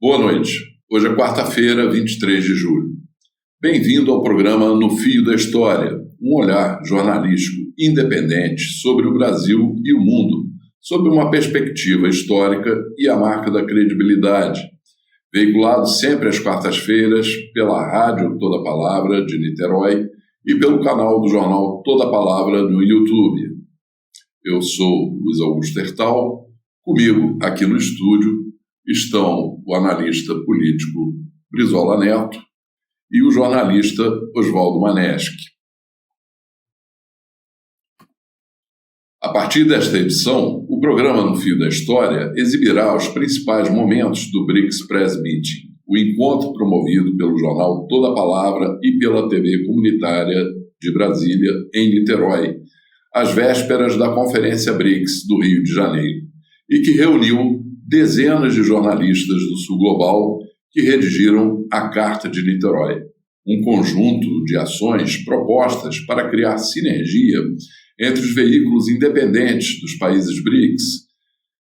Boa noite. Hoje é quarta-feira, 23 de julho. Bem-vindo ao programa No Fio da História, um olhar jornalístico independente sobre o Brasil e o mundo, sob uma perspectiva histórica e a marca da credibilidade. Veiculado sempre às quartas-feiras pela Rádio Toda Palavra de Niterói e pelo canal do jornal Toda Palavra no YouTube. Eu sou Luiz Augusto Hertal. Comigo, aqui no estúdio, estão o analista político Brizola Neto e o jornalista Oswaldo Maneschi. A partir desta edição, o programa No Fio da História exibirá os principais momentos do BRICS Press Meeting, o encontro promovido pelo jornal Toda Palavra e pela TV comunitária de Brasília, em Niterói, às vésperas da Conferência BRICS do Rio de Janeiro, e que reuniu dezenas de jornalistas do Sul Global que redigiram a Carta de Niterói, um conjunto de ações propostas para criar sinergia entre os veículos independentes dos países BRICS,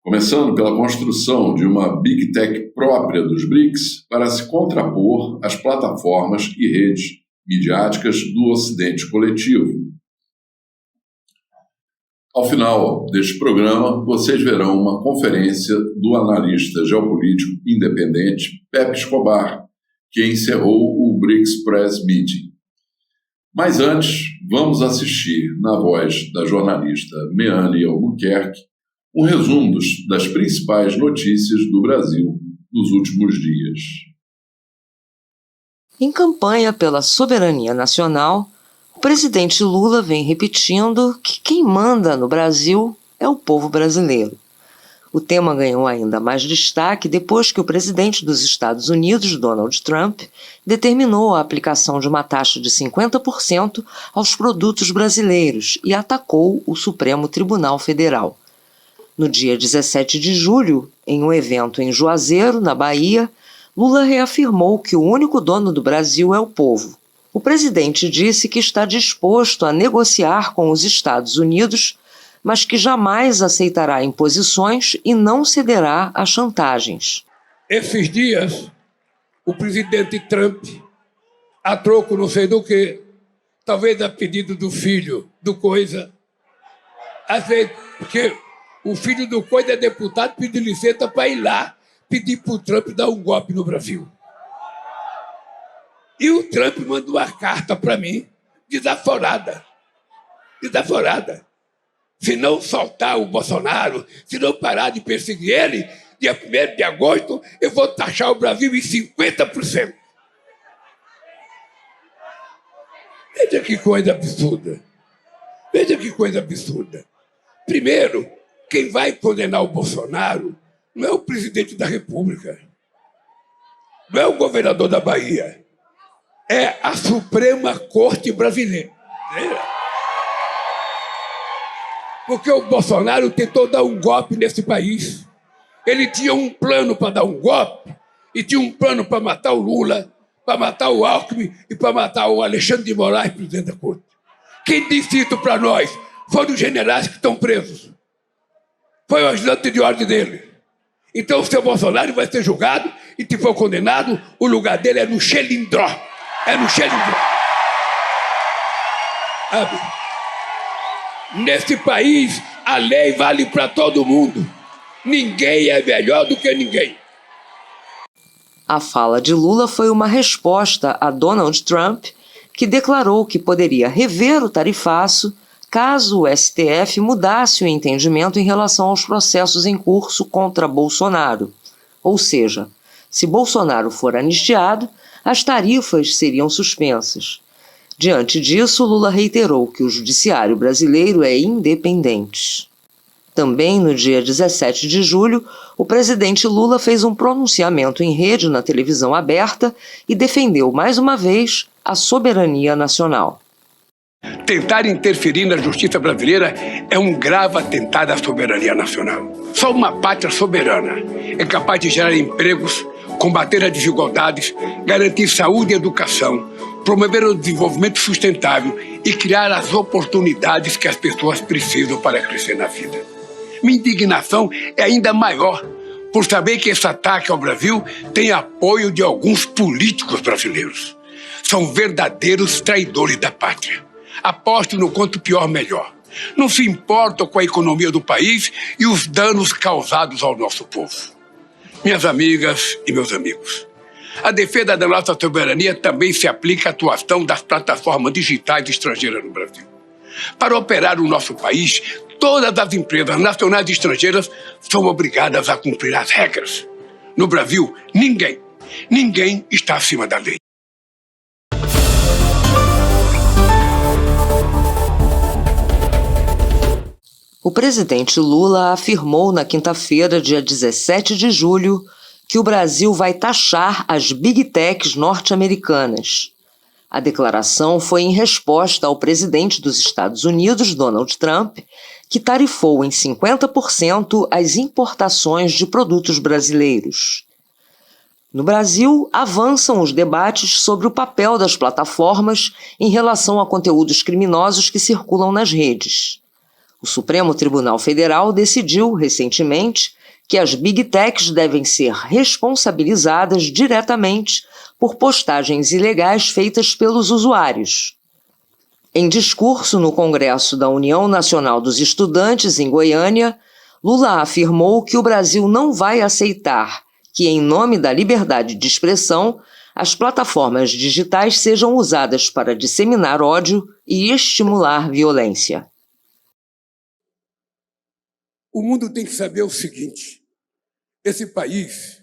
começando pela construção de uma Big Tech própria dos BRICS para se contrapor às plataformas e redes midiáticas do Ocidente coletivo. Ao final deste programa, vocês verão uma conferência do analista geopolítico independente Pepe Escobar, que encerrou o BRICS Press Meeting. Mas antes, vamos assistir, na voz da jornalista Meane Albuquerque, um resumo das principais notícias do Brasil nos últimos dias. Em campanha pela soberania nacional, o presidente Lula vem repetindo que quem manda no Brasil é o povo brasileiro. O tema ganhou ainda mais destaque depois que o presidente dos Estados Unidos, Donald Trump, determinou a aplicação de uma taxa de 50% aos produtos brasileiros e atacou o Supremo Tribunal Federal. No dia 17 de julho, em um evento em Juazeiro, na Bahia, Lula reafirmou que o único dono do Brasil é o povo. O presidente disse que está disposto a negociar com os Estados Unidos, mas que jamais aceitará imposições e não cederá a chantagens. Esses dias, o presidente Trump, a troco não sei do que, talvez a pedido do filho do Coisa, porque o filho do Coisa é deputado, pediu licença para ir lá pedir para o Trump dar um golpe no Brasil. E o Trump mandou uma carta para mim, desaforada. Se não soltar o Bolsonaro, se não parar de perseguir ele, dia 1º de agosto, eu vou taxar o Brasil em 50%. Veja que coisa absurda. Primeiro, quem vai condenar o Bolsonaro não é o presidente da República, não é o governador da Bahia, é a Suprema Corte Brasileira. Porque o Bolsonaro tentou dar um golpe nesse país. Ele tinha um plano para dar um golpe e tinha um plano para matar o Lula, para matar o Alckmin e para matar o Alexandre de Moraes, presidente da Corte. Quem disse isso para nós foram os generais que estão presos. Foi o ajudante de ordem dele. Então o seu Bolsonaro vai ser julgado e, se for condenado, o lugar dele é no Xelindró. Sabe? Nesse país, a lei vale para todo mundo. Ninguém é melhor do que ninguém. A fala de Lula foi uma resposta a Donald Trump, que declarou que poderia rever o tarifaço caso o STF mudasse o entendimento em relação aos processos em curso contra Bolsonaro. Ou seja, se Bolsonaro for anistiado, as tarifas seriam suspensas. Diante disso, Lula reiterou que o judiciário brasileiro é independente. Também no dia 17 de julho, o presidente Lula fez um pronunciamento em rede na televisão aberta e defendeu mais uma vez a soberania nacional. Tentar interferir na justiça brasileira é um grave atentado à soberania nacional. Só uma pátria soberana é capaz de gerar empregos, combater as desigualdades, garantir saúde e educação, promover o desenvolvimento sustentável e criar as oportunidades que as pessoas precisam para crescer na vida. Minha indignação é ainda maior por saber que esse ataque ao Brasil tem apoio de alguns políticos brasileiros. São verdadeiros traidores da pátria. Apostam no quanto pior, melhor. Não se importam com a economia do país e os danos causados ao nosso povo. Minhas amigas e meus amigos, a defesa da nossa soberania também se aplica à atuação das plataformas digitais estrangeiras no Brasil. Para operar o nosso país, todas as empresas nacionais e estrangeiras são obrigadas a cumprir as regras. No Brasil, ninguém está acima da lei. O presidente Lula afirmou na quinta-feira, dia 17 de julho, que o Brasil vai taxar as Big Techs norte-americanas. A declaração foi em resposta ao presidente dos Estados Unidos, Donald Trump, que tarifou em 50% as importações de produtos brasileiros. No Brasil, avançam os debates sobre o papel das plataformas em relação a conteúdos criminosos que circulam nas redes. O Supremo Tribunal Federal decidiu, recentemente, que as Big Techs devem ser responsabilizadas diretamente por postagens ilegais feitas pelos usuários. Em discurso no Congresso da União Nacional dos Estudantes, em Goiânia, Lula afirmou que o Brasil não vai aceitar que, em nome da liberdade de expressão, as plataformas digitais sejam usadas para disseminar ódio e estimular violência. O mundo tem que saber o seguinte: esse país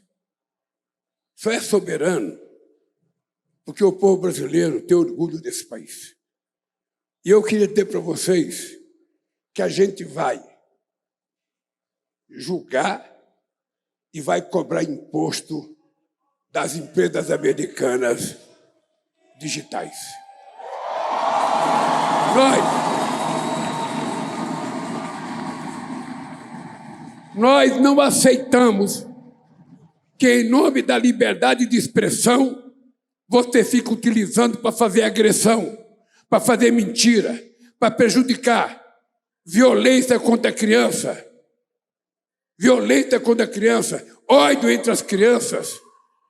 só é soberano porque o povo brasileiro tem orgulho desse país. E eu queria dizer para vocês que a gente vai julgar e vai cobrar imposto das empresas americanas digitais. Nós não aceitamos que, em nome da liberdade de expressão, você fica utilizando para fazer agressão, para fazer mentira, para prejudicar, violência contra a criança, ódio entre as crianças,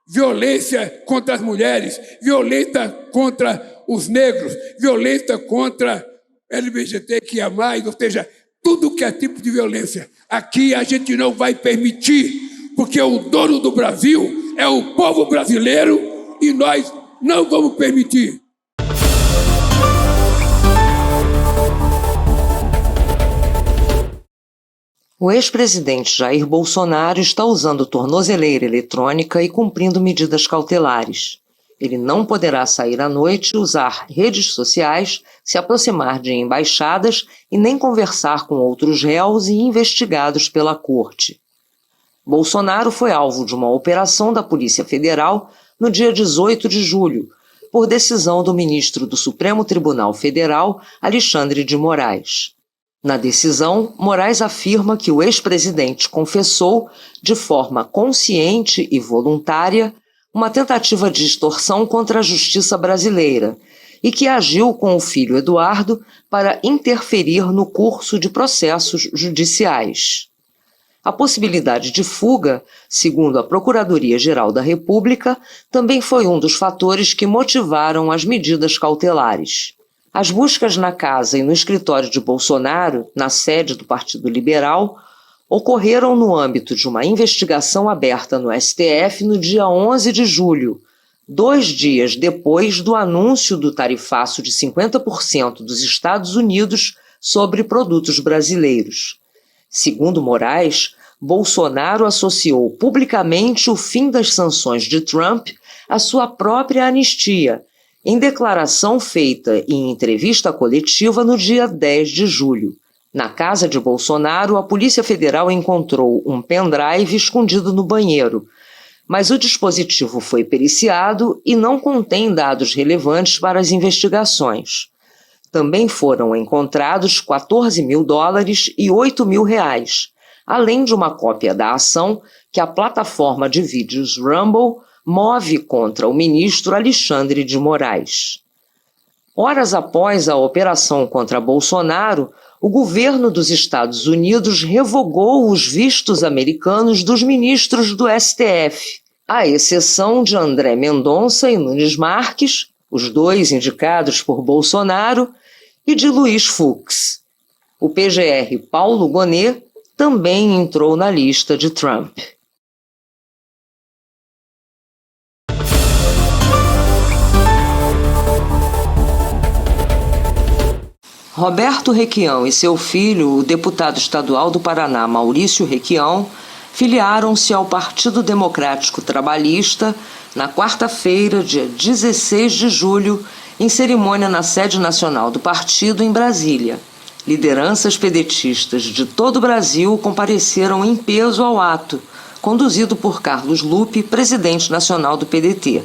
violência contra as mulheres, violência contra os negros, violência contra LGBTQIA+, ou seja, tudo que é tipo de violência. Aqui a gente não vai permitir, porque o dono do Brasil é o povo brasileiro e nós não vamos permitir. O ex-presidente Jair Bolsonaro está usando tornozeleira eletrônica e cumprindo medidas cautelares. Ele não poderá sair à noite, usar redes sociais, se aproximar de embaixadas e nem conversar com outros réus e investigados pela corte. Bolsonaro foi alvo de uma operação da Polícia Federal no dia 18 de julho, por decisão do ministro do Supremo Tribunal Federal, Alexandre de Moraes. Na decisão, Moraes afirma que o ex-presidente confessou, de forma consciente e voluntária, uma tentativa de extorsão contra a justiça brasileira e que agiu com o filho Eduardo para interferir no curso de processos judiciais. A possibilidade de fuga, segundo a Procuradoria-Geral da República, também foi um dos fatores que motivaram as medidas cautelares. As buscas na casa e no escritório de Bolsonaro, na sede do Partido Liberal, ocorreram no âmbito de uma investigação aberta no STF no dia 11 de julho, 2 dias depois do anúncio do tarifaço de 50% dos Estados Unidos sobre produtos brasileiros. Segundo Moraes, Bolsonaro associou publicamente o fim das sanções de Trump à sua própria anistia, em declaração feita em entrevista coletiva no dia 10 de julho. Na casa de Bolsonaro, a Polícia Federal encontrou um pendrive escondido no banheiro, mas o dispositivo foi periciado e não contém dados relevantes para as investigações. Também foram encontrados $14 mil e R$8 mil, além de uma cópia da ação que a plataforma de vídeos Rumble move contra o ministro Alexandre de Moraes. Horas após a operação contra Bolsonaro, o governo dos Estados Unidos revogou os vistos americanos dos ministros do STF, à exceção de André Mendonça e Nunes Marques, os dois indicados por Bolsonaro, e de Luiz Fux. O PGR Paulo Gonet também entrou na lista de Trump. Roberto Requião e seu filho, o deputado estadual do Paraná, Maurício Requião, filiaram-se ao Partido Democrático Trabalhista na quarta-feira, dia 16 de julho, em cerimônia na sede nacional do partido em Brasília. Lideranças pedetistas de todo o Brasil compareceram em peso ao ato, conduzido por Carlos Lupe, presidente nacional do PDT.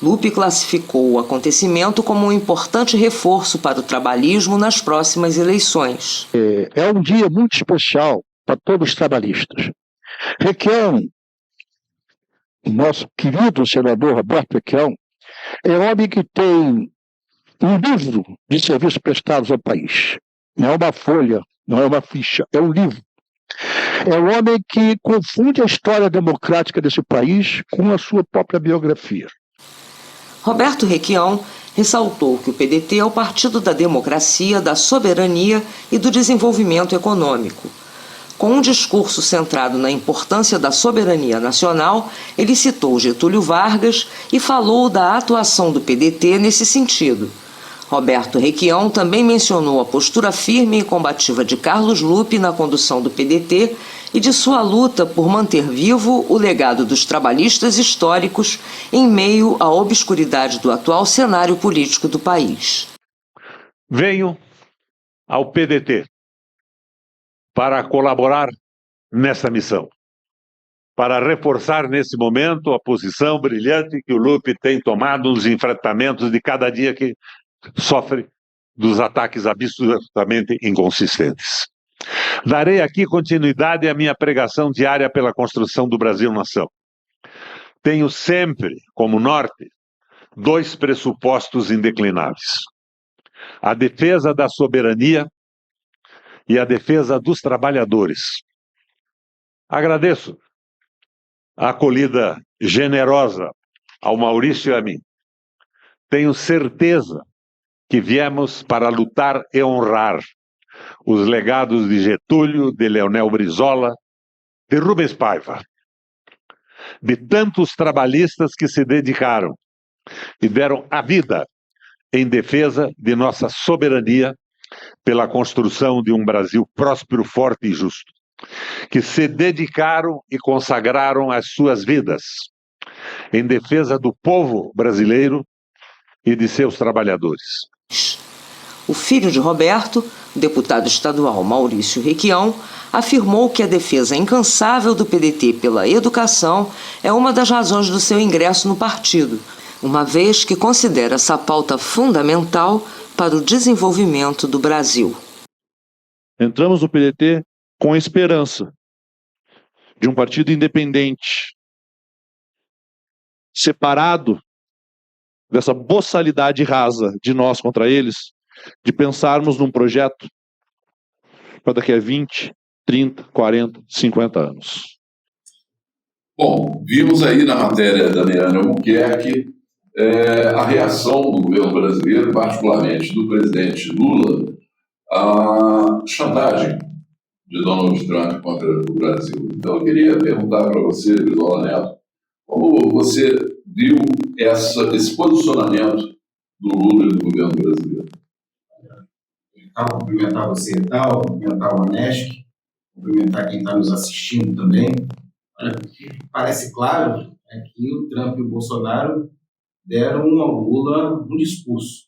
Lupe classificou o acontecimento como um importante reforço para o trabalhismo nas próximas eleições. É um dia muito especial para todos os trabalhistas. Requião, nosso querido senador Roberto Requião, é um homem que tem um livro de serviços prestados ao país. Não é uma folha, não é uma ficha, é um livro. É um homem que confunde a história democrática desse país com a sua própria biografia. Roberto Requião ressaltou que o PDT é o partido da democracia, da soberania e do desenvolvimento econômico. Com um discurso centrado na importância da soberania nacional, ele citou Getúlio Vargas e falou da atuação do PDT nesse sentido. Roberto Requião também mencionou a postura firme e combativa de Carlos Lupe na condução do PDT e de sua luta por manter vivo o legado dos trabalhistas históricos em meio à obscuridade do atual cenário político do país. Venho ao PDT para colaborar nessa missão, para reforçar nesse momento a posição brilhante que o Lupe tem tomado nos enfrentamentos de cada dia que sofre dos ataques absolutamente inconsistentes. Darei aqui continuidade à minha pregação diária pela construção do Brasil-nação. Tenho sempre, como norte, dois pressupostos indeclináveis: a defesa da soberania e a defesa dos trabalhadores. Agradeço a acolhida generosa ao Maurício e a mim. Tenho certeza que viemos para lutar e honrar os legados de Getúlio, de Leonel Brizola, de Rubens Paiva, de tantos trabalhistas que se dedicaram e deram a vida em defesa de nossa soberania pela construção de um Brasil próspero, forte e justo, que se dedicaram e consagraram as suas vidas em defesa do povo brasileiro e de seus trabalhadores. O filho de Roberto, o deputado estadual Maurício Requião, afirmou que a defesa incansável do PDT pela educação é uma das razões do seu ingresso no partido, uma vez que considera essa pauta fundamental para o desenvolvimento do Brasil. Entramos no PDT com a esperança de um partido independente, separado dessa boçalidade rasa de nós contra eles, de pensarmos num projeto para daqui a 20, 30, 40, 50 anos. Bom, vimos aí na matéria da Neane Albuquerque a reação do governo brasileiro, particularmente do presidente Lula, à chantagem de Donald Trump contra o Brasil. Então eu queria perguntar para você, Brizola Neto, como você viu esse posicionamento do Lula e do governo brasileiro? Cumprimentar você e tal, cumprimentar o Anesc, cumprimentar quem está nos assistindo também. Olha, parece claro que o Trump e o Bolsonaro deram ao Lula um discurso.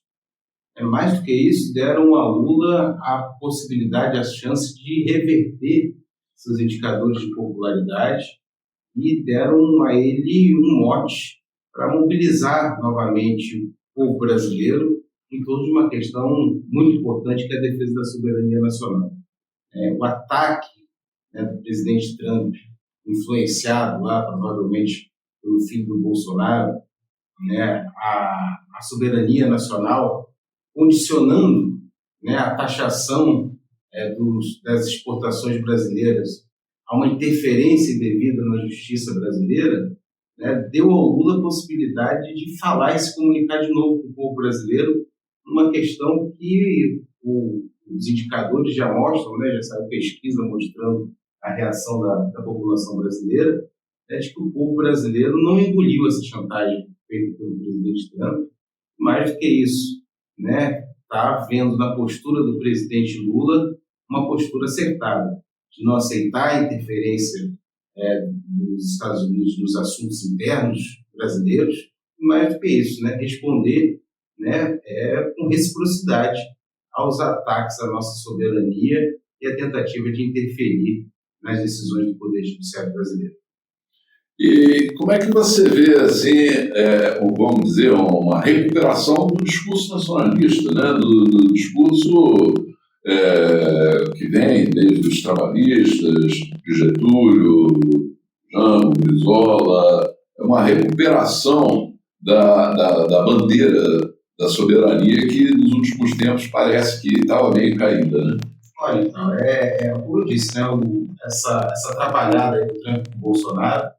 Mais do que isso, deram ao Lula a possibilidade, a chance de reverter seus indicadores de popularidade e deram a ele um mote para mobilizar novamente o povo brasileiro em torno de uma questão muito importante, que é a defesa da soberania nacional. O ataque do presidente Trump, influenciado lá, provavelmente, pelo filho do Bolsonaro, a soberania nacional condicionando, né, a taxação das exportações brasileiras a uma interferência indevida na justiça brasileira, né, deu ao Lula a possibilidade de falar e se comunicar de novo com o povo brasileiro numa questão que os indicadores já mostram, né, já saiu pesquisa mostrando a reação da população brasileira, de que o povo brasileiro não engoliu essa chantagem feita pelo presidente Trump. Mais do que isso, né, está vendo na postura do presidente Lula uma postura acertada, de não aceitar a interferência dos Estados Unidos nos assuntos internos brasileiros, e mais do que isso, né, responder, né, com reciprocidade aos ataques à nossa soberania e à tentativa de interferir nas decisões do Poder Judiciário brasileiro. E como é que você vê, assim, vamos dizer, uma recuperação do discurso nacionalista, né? do discurso que vem desde os trabalhistas, de Getúlio, Jango, Brizola, uma recuperação da bandeira da soberania que nos últimos tempos parece que estava meio caída, né? Olha, então, como eu disse, né, essa trabalhada aí do Trump com o Bolsonaro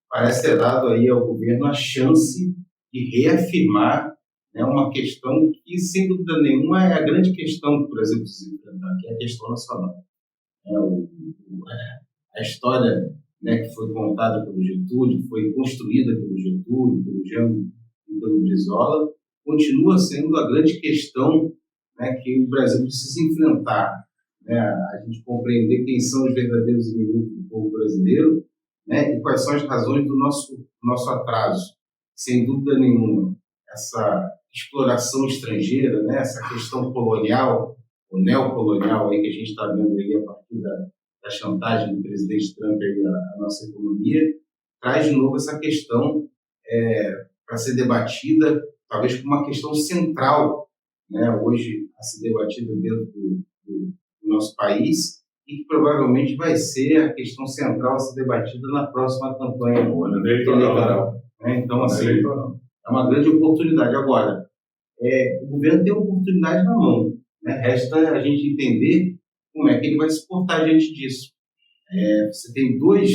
parece ter dado aí ao governo a chance de reafirmar, né, uma questão que, sem dúvida nenhuma, é a grande questão que o Brasil precisa enfrentar, que é a questão nacional. A história, né, que foi contada pelo Getúlio, foi construída pelo Getúlio, pelo Jango e pelo Brizola, continua sendo a grande questão, né, que o Brasil precisa enfrentar. Né, a gente compreender quem são os verdadeiros inimigos do povo brasileiro, né, e quais são as razões do nosso atraso. Sem dúvida nenhuma, essa exploração estrangeira, né, essa questão colonial, ou neocolonial aí que a gente está vendo aí a partir da chantagem do presidente Trump aí à nossa economia, traz de novo essa questão para ser debatida, talvez como uma questão central, né, hoje a ser debatida dentro do nosso país, e que provavelmente vai ser a questão central a ser debatida na próxima campanha eleitoral. Né? Então, assim, é uma grande oportunidade. Agora, o governo tem a oportunidade na mão, né? Resta a gente entender como é que ele vai se portar diante disso. Você tem duas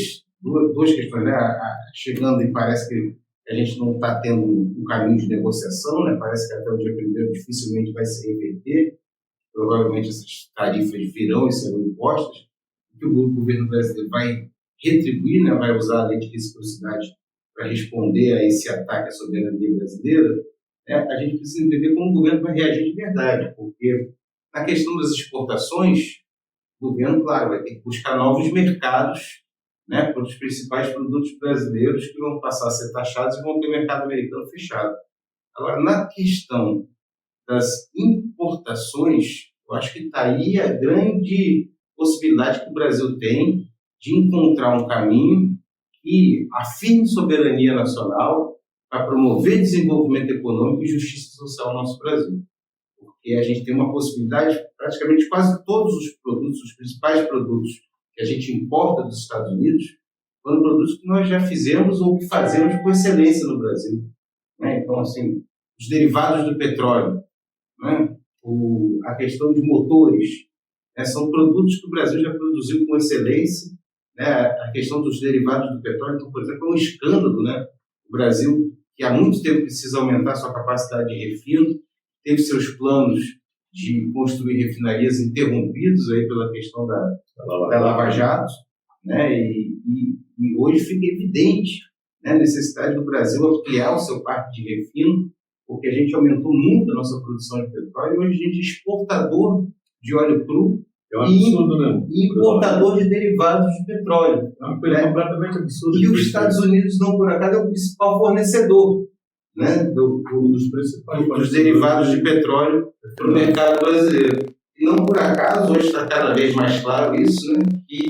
questões, né? Chegando, e parece que a gente não está tendo um caminho de negociação, né? Parece que até o dia 1º dificilmente vai se reverter. Provavelmente essas tarifas virão e serão impostas, que o governo brasileiro vai retribuir, né, vai usar a lei de reciprocidade para responder a esse ataque à soberania brasileira. A gente precisa entender como o governo vai reagir de verdade, porque na questão das exportações, o governo, claro, vai ter que buscar novos mercados, né, para os principais produtos brasileiros que vão passar a ser taxados e vão ter o mercado americano fechado. Agora, na questão das importações, eu acho que está aí a grande possibilidade que o Brasil tem de encontrar um caminho que afirme soberania nacional para promover desenvolvimento econômico e justiça social no nosso Brasil. Porque a gente tem uma possibilidade, praticamente quase todos os produtos, os principais produtos que a gente importa dos Estados Unidos, foram produtos que nós já fizemos ou que fazemos com excelência no Brasil. Né? Então, assim, os derivados do petróleo, né? A questão de motores, né? São produtos que o Brasil já produziu com excelência, né? A questão dos derivados do petróleo, então, por exemplo, é um escândalo, né? O Brasil, que há muito tempo precisa aumentar sua capacidade de refino, teve seus planos de construir refinarias interrompidos aí pela questão da Lava Jato, né? E hoje fica evidente, né, a necessidade do Brasil ampliar o seu parque de refino, porque a gente aumentou muito a nossa produção de petróleo, e hoje a gente é exportador de óleo cru e importador de derivados de petróleo. É uma coisa completamente absurda. E os Estados Unidos, não por acaso, é o principal fornecedor, né, dos derivados de petróleo para o mercado brasileiro. E não por acaso, hoje está cada vez mais claro isso, né, que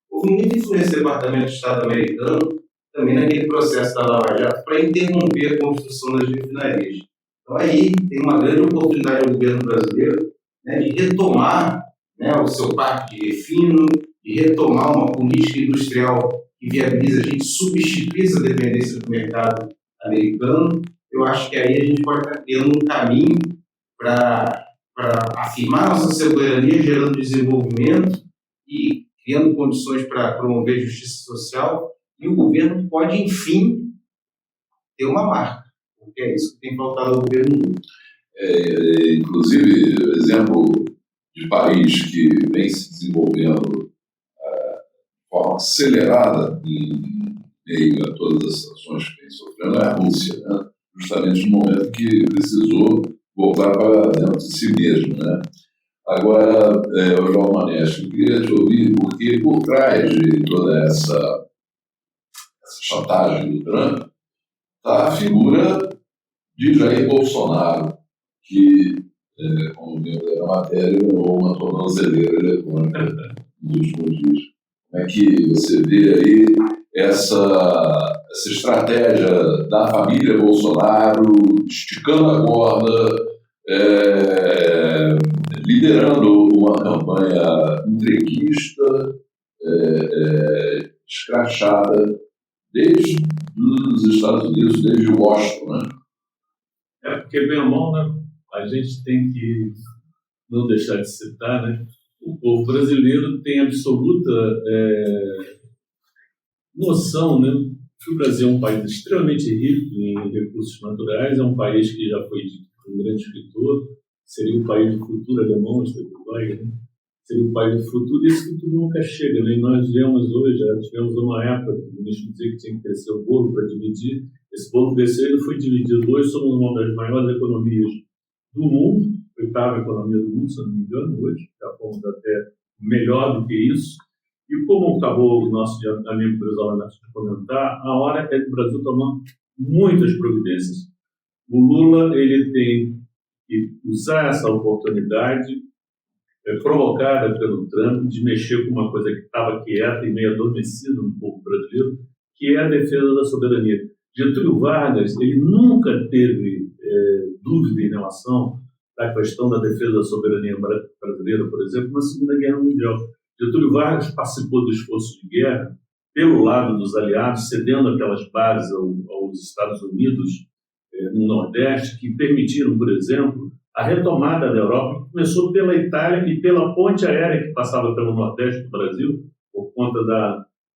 houve muita influência do Departamento de Estado americano também naquele processo da Lava Jato para interromper a construção das refinarias. Então aí tem uma grande oportunidade ao governo brasileiro, né, de retomar, né, o seu parque de refino, de retomar uma política industrial que viabiliza a gente substituir essa dependência do mercado americano. Eu acho que aí a gente pode estar criando um caminho para para afirmar nossa soberania, gerando desenvolvimento e criando condições para promover justiça social, e o governo pode, enfim, ter uma marca, porque é isso que tem faltado ao governo Lula. Inclusive, exemplo de país que vem se desenvolvendo de forma acelerada em meio a todas as sanções que vem sofrendo é a Rússia, né? Justamente no momento que precisou voltar para dentro de si mesmo, né? Agora, João Manesc, eu queria te ouvir, porque por trás de toda essa chantagem do Trump está a figura de Jair Bolsonaro, que, como viu da matéria, ganhou uma tornozeleira eletrônica nos últimos dias. Como é que você vê aí essa estratégia da família Bolsonaro esticando a corda, liderando uma campanha entreguista, escrachada, desde os Estados Unidos, desde Washington, né? Porque, bem ou mal, né, a gente tem que não deixar de citar, né, o povo brasileiro tem absoluta noção, né, que o Brasil é um país extremamente rico em recursos naturais, é um país que já foi dito por um grande escritor, seria o país do futuro alemão, né? Seria o país do futuro, e esse futuro nunca chega, né? E nós vemos hoje, já tivemos uma época que o ministro dizia que tinha que crescer o bolo para dividir, esse bolo cresceu e foi dividido. Hoje somos uma das maiores economias do mundo, oitava economia do mundo, se não me engano, hoje, já fomos até melhor do que isso. E como acabou o nosso amigo Brizola de comentar, a hora é que o Brasil tomar muitas providências. O Lula, ele tem que usar essa oportunidade provocada pelo Trump de mexer com uma coisa que estava quieta e meio adormecida no povo brasileiro, que é a defesa da soberania. Getúlio Vargas, ele nunca teve dúvida em relação à questão da defesa da soberania brasileira, por exemplo, na Segunda Guerra Mundial. Getúlio Vargas participou do esforço de guerra pelo lado dos aliados, cedendo aquelas bases aos Estados Unidos no Nordeste, que permitiram, por exemplo, a retomada da Europa, que começou pela Itália e pela ponte aérea que passava pelo Nordeste do Brasil, por conta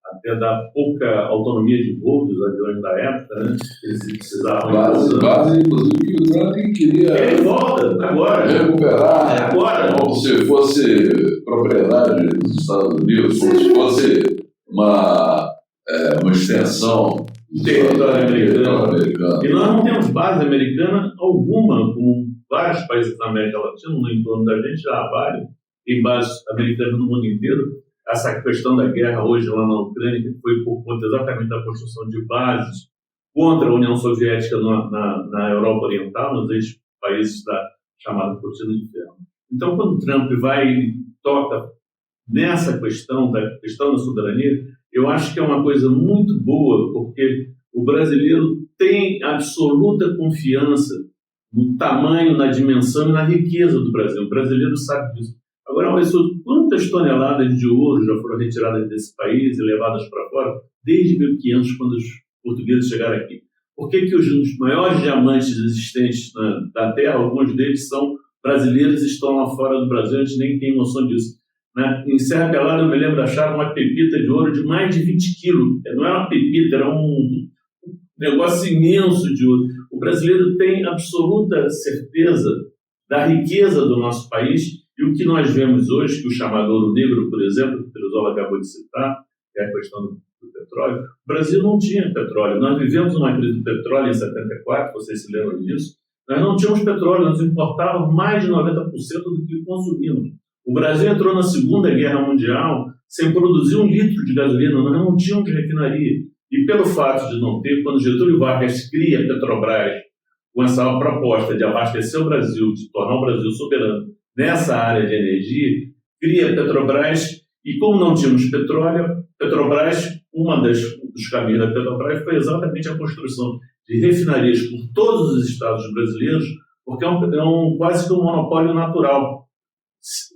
até da pouca autonomia de voo dos aviões da época, né? Eles precisavam... Base, inclusive, que o Trump queria... Ele volta, agora. Recuperar, agora. Como se fosse propriedade dos Estados Unidos, como se fosse uma extensão do território americano. E nós não temos base americana alguma, como vários países da América Latina, no entorno da gente, já há vários, tem bases americanas no mundo inteiro. Essa questão da guerra hoje lá na Ucrânia, que foi por conta exatamente da construção de bases contra a União Soviética na Europa Oriental, nos ex-países da chamada Cortina de Ferro. Então, quando o Trump vai e toca nessa questão da soberania, eu acho que é uma coisa muito boa, porque o brasileiro tem absoluta confiança no tamanho, na dimensão e na riqueza do Brasil. O brasileiro sabe disso. Agora, quantas toneladas de ouro já foram retiradas desse país e levadas para fora desde 1500, quando os portugueses chegaram aqui? Por que os maiores diamantes existentes da Terra, alguns deles são brasileiros e estão lá fora do Brasil, a gente nem tem noção disso. Em Serra Pelada, eu me lembro de achar uma pepita de ouro de mais de 20 quilos. Não era uma pepita, era um negócio imenso de ouro. O brasileiro tem absoluta certeza da riqueza do nosso país. E o que nós vemos hoje, que o chamado ouro negro, por exemplo, que o Brizola acabou de citar, que é a questão do petróleo, o Brasil não tinha petróleo. Nós vivemos uma crise do petróleo em 74, vocês se lembram disso. Nós não tínhamos petróleo, nós importávamos mais de 90% do que consumimos. O Brasil entrou na Segunda Guerra Mundial sem produzir 1 litro de gasolina, nós não tínhamos refinaria. E pelo fato de não ter, quando Getúlio Vargas cria a Petrobras com essa proposta de abastecer o Brasil, de tornar o Brasil soberano nessa área de energia, cria a Petrobras, e como não tínhamos petróleo, Petrobras, dos caminhos da Petrobras foi exatamente a construção de refinarias por todos os estados brasileiros, porque é quase que um monopólio natural.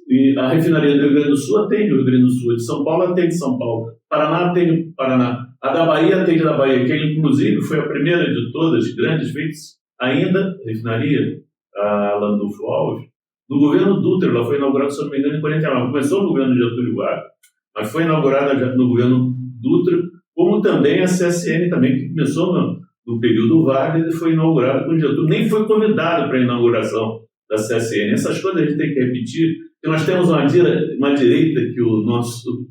E a refinaria do Rio Grande do Sul atende o Rio Grande do Sul, a de São Paulo atende São Paulo, Paraná atende Paraná, a da Bahia atende da Bahia, que inclusive foi a primeira de todas, grandes feitas, ainda refinaria, a Landulfo Alves, No governo Dutra, ela foi inaugurada, se não me engano, em 49. Começou no governo Getúlio Vargas, mas foi inaugurada já no governo Dutra, como também a CSN, também, que começou no período Vargas e foi inaugurada com Getúlio. Nem foi convidado para a inauguração da CSN. Essas coisas a gente tem que repetir, porque nós temos uma direita que o nosso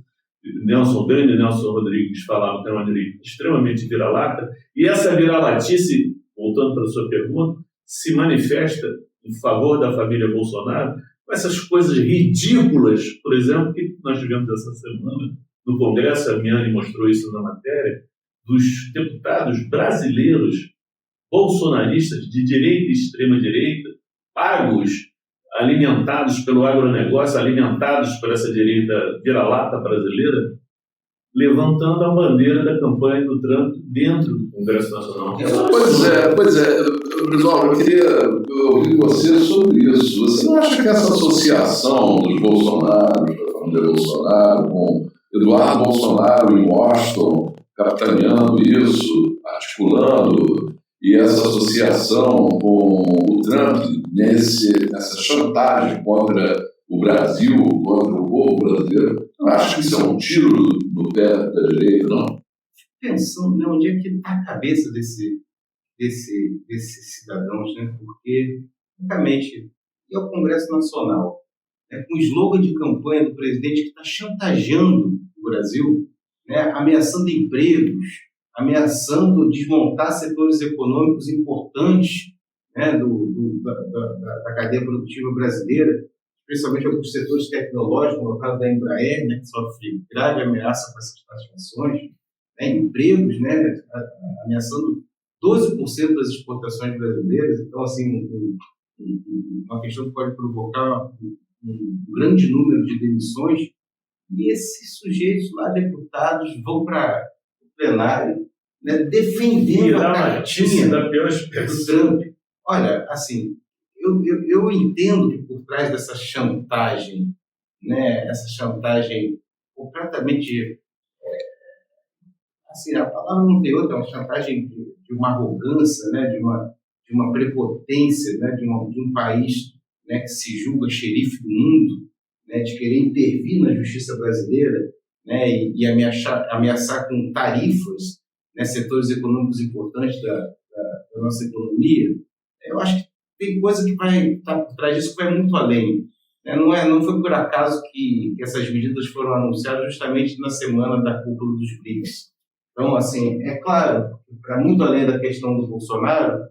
grande Nelson Rodrigues falava, que era uma direita extremamente vira-lata, e essa vira-latice, voltando para a sua pergunta, se manifesta em favor da família Bolsonaro com essas coisas ridículas, por exemplo, que nós tivemos essa semana no Congresso, a Miane mostrou isso na matéria, dos deputados brasileiros bolsonaristas de direita e extrema-direita, pagos, alimentados pelo agronegócio, alimentados por essa direita vira-lata brasileira, levantando a bandeira da campanha do Trump dentro do Congresso Nacional. Pois é. Brizola, eu queria ouvir você sobre isso. Você não acha que essa associação dos Bolsonaros, da família Bolsonaro, com Eduardo Bolsonaro em Washington, capitaneando isso, articulando, e essa associação com o Trump nessa chantagem contra o Brasil, contra o povo brasileiro, não acho que isso é um tiro no pé da direita, não? Pensando, né, onde é que está a cabeça desses cidadãos, né? Porque, realmente, é o Congresso Nacional, né, com o slogan de campanha do presidente que está chantageando o Brasil, né, ameaçando empregos, ameaçando desmontar setores econômicos importantes, né, da cadeia produtiva brasileira, especialmente alguns setores tecnológicos, no caso da Embraer, né, que sofre grave ameaça para essas transformações, né, empregos, né, ameaçando 12% das exportações brasileiras. Então, assim, uma questão que pode provocar um grande número de demissões, e esses sujeitos lá, deputados, vão para o plenário, né, defendendo a cartinha do Trump. Olha, assim, eu entendo que por trás dessa chantagem, né, essa chantagem completamente, assim, a palavra não tem outra, é uma chantagem de uma arrogância, né, de uma prepotência, né, de um país, né, que se julga xerife do mundo, né, de querer intervir na justiça brasileira, né, e ameaçar com tarifas, né, setores econômicos importantes da nossa economia. Eu acho que tem coisa que vai estar por trás disso que vai muito além. Né? Não foi por acaso que essas medidas foram anunciadas justamente na semana da cúpula dos BRICS. Então, assim, é claro, para muito além da questão do Bolsonaro,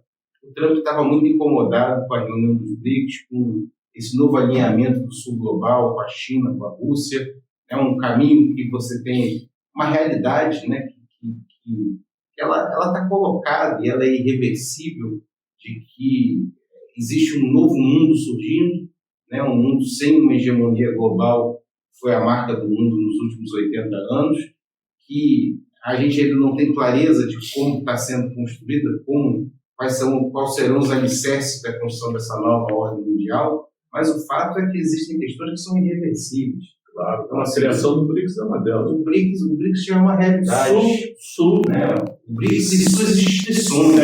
o Trump estava muito incomodado com a reunião dos BRICS, com esse novo alinhamento do Sul global, com a China, com a Rússia. É um caminho que você tem uma realidade, né, que ela está colocada e ela é irreversível, de que existe um novo mundo surgindo, né, um mundo sem uma hegemonia global, que foi a marca do mundo nos últimos 80 anos, que a gente ainda não tem clareza de como está sendo construída, quais serão os alicerces da construção dessa nova ordem mundial, mas o fato é que existem questões que são irreversíveis. Claro, então, a criação do BRICS é uma delas. O BRICS já é uma realidade. Né? O BRICS e suas instituições.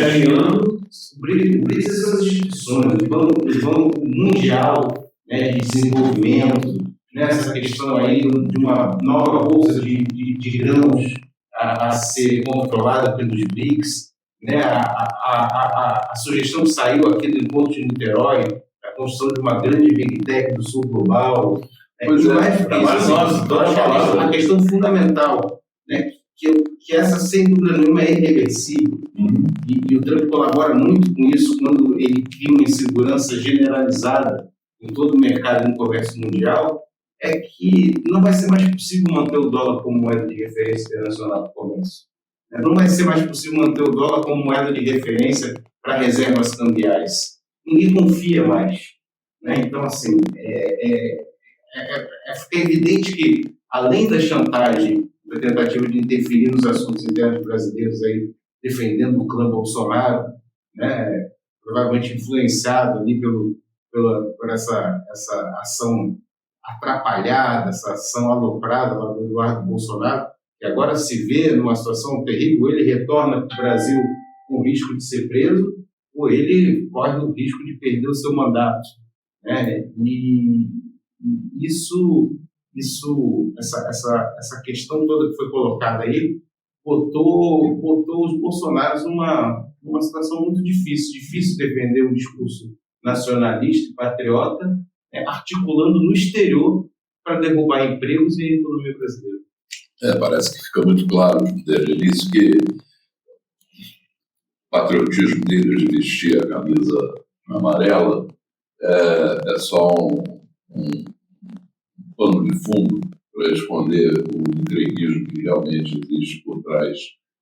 O BRICS e suas instituições. O Banco Mundial, né, de Desenvolvimento, né, essa questão aí de uma nova bolsa de grãos a ser controlada pelos BRICS, né, a sugestão que saiu aqui do encontro de Niterói, a construção de uma grande Big Tech do Sul global. Pois a questão fundamental, né, que essa, sem dúvida nenhuma, é irreversível. E o Trump colabora muito com isso quando ele cria uma insegurança generalizada em todo o mercado e no comércio mundial, é que não vai ser mais possível manter o dólar como moeda de referência internacional do comércio. Não vai ser mais possível manter o dólar como moeda de referência para reservas cambiais. Ninguém confia mais. Né? Então, assim, fica evidente que, além da chantagem, da tentativa de interferir nos assuntos internos brasileiros, aí, defendendo o clã Bolsonaro, né, provavelmente influenciado ali por essa ação atrapalhada, essa ação aloprada lá do Eduardo Bolsonaro, que agora se vê numa situação terrível, ou ele retorna para o Brasil com o risco de ser preso, ou ele corre o risco de perder o seu mandato. né? Essa questão toda que foi colocada aí botou os bolsonaros numa situação muito difícil defender um discurso nacionalista e patriota, né, articulando no exterior para derrubar empregos e a economia brasileira. Parece que fica muito claro desde o início que o patriotismo deles de vestir a camisa amarela é só um pano de fundo para esconder o entreguismo que realmente existe por trás